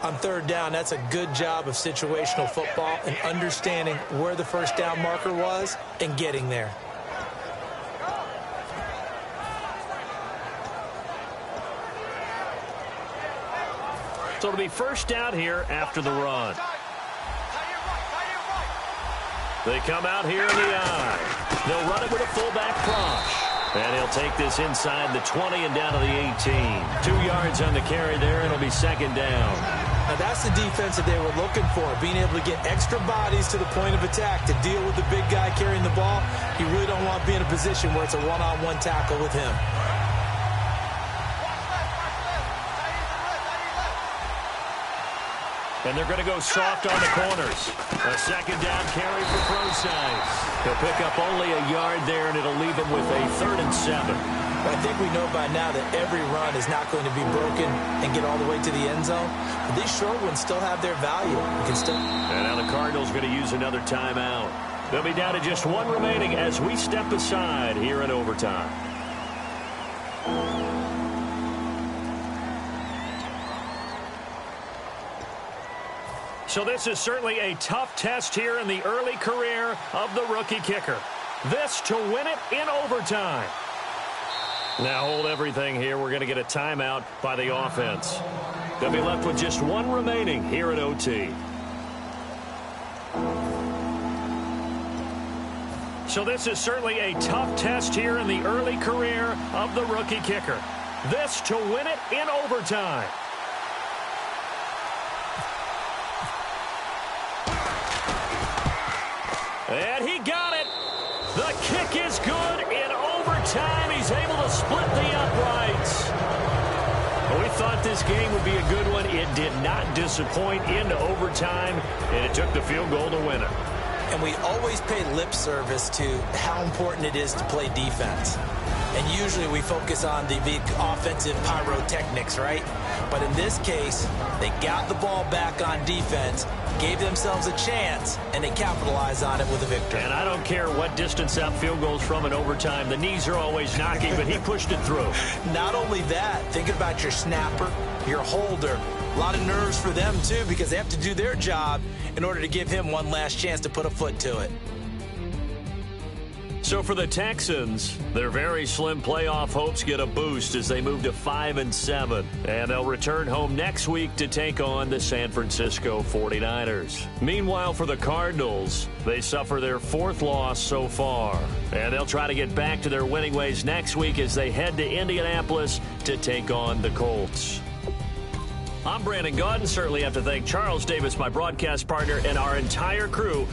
On third down, that's a good job of situational football and understanding where the first down marker was and getting there. So it'll be first down here after the run. They come out here in the eye. They'll run it with a fullback Prosh. And he'll take this inside the 20 and down to the 18. 2 yards on the carry there, and it'll be second down. Now that's the defense that they were looking for, being able to get extra bodies to the point of attack to deal with the big guy carrying the ball. You really don't want to be in a position where it's a one-on-one tackle with him. And they're going to go soft on the corners. A second down carry for Procise. He'll pick up only a yard there, and it'll leave him with a 3rd and 7. Well, I think we know by now that every run is not going to be broken and get all the way to the end zone. But these short ones still have their value. You can still... And now the Cardinals going to use another timeout. They'll be down to just 1 remaining as we step aside here in overtime. So this is certainly a tough test here in the early career of the rookie kicker. This to win it in overtime. Now hold everything here. We're going to get a timeout by the offense. They'll be left with just 1 remaining here at OT. So this is certainly a tough test here in the early career of the rookie kicker. This to win it in overtime. And he got it. The kick is good in overtime. He's able to split the uprights. We thought this game would be a good one. It did not disappoint into overtime, and it took the field goal to win it. And we always pay lip service to how important it is to play defense. And usually we focus on the big offensive pyrotechnics, right? But in this case, they got the ball back on defense, gave themselves a chance, and they capitalized on it with a victory. And I don't care what distance that field goes from in overtime. The knees are always knocking, but he pushed it through. Not only that, think about your snapper, your holder. A lot of nerves for them, too, because they have to do their job in order to give him one last chance to put a foot to it. So for the Texans, their very slim playoff hopes get a boost as they move to 5-7. And they'll return home next week to take on the San Francisco 49ers. Meanwhile, for the Cardinals, they suffer their 4th loss so far. And they'll try to get back to their winning ways next week as they head to Indianapolis to take on the Colts. I'm Brandon Gaudin. Certainly have to thank Charles Davis, my broadcast partner, and our entire crew.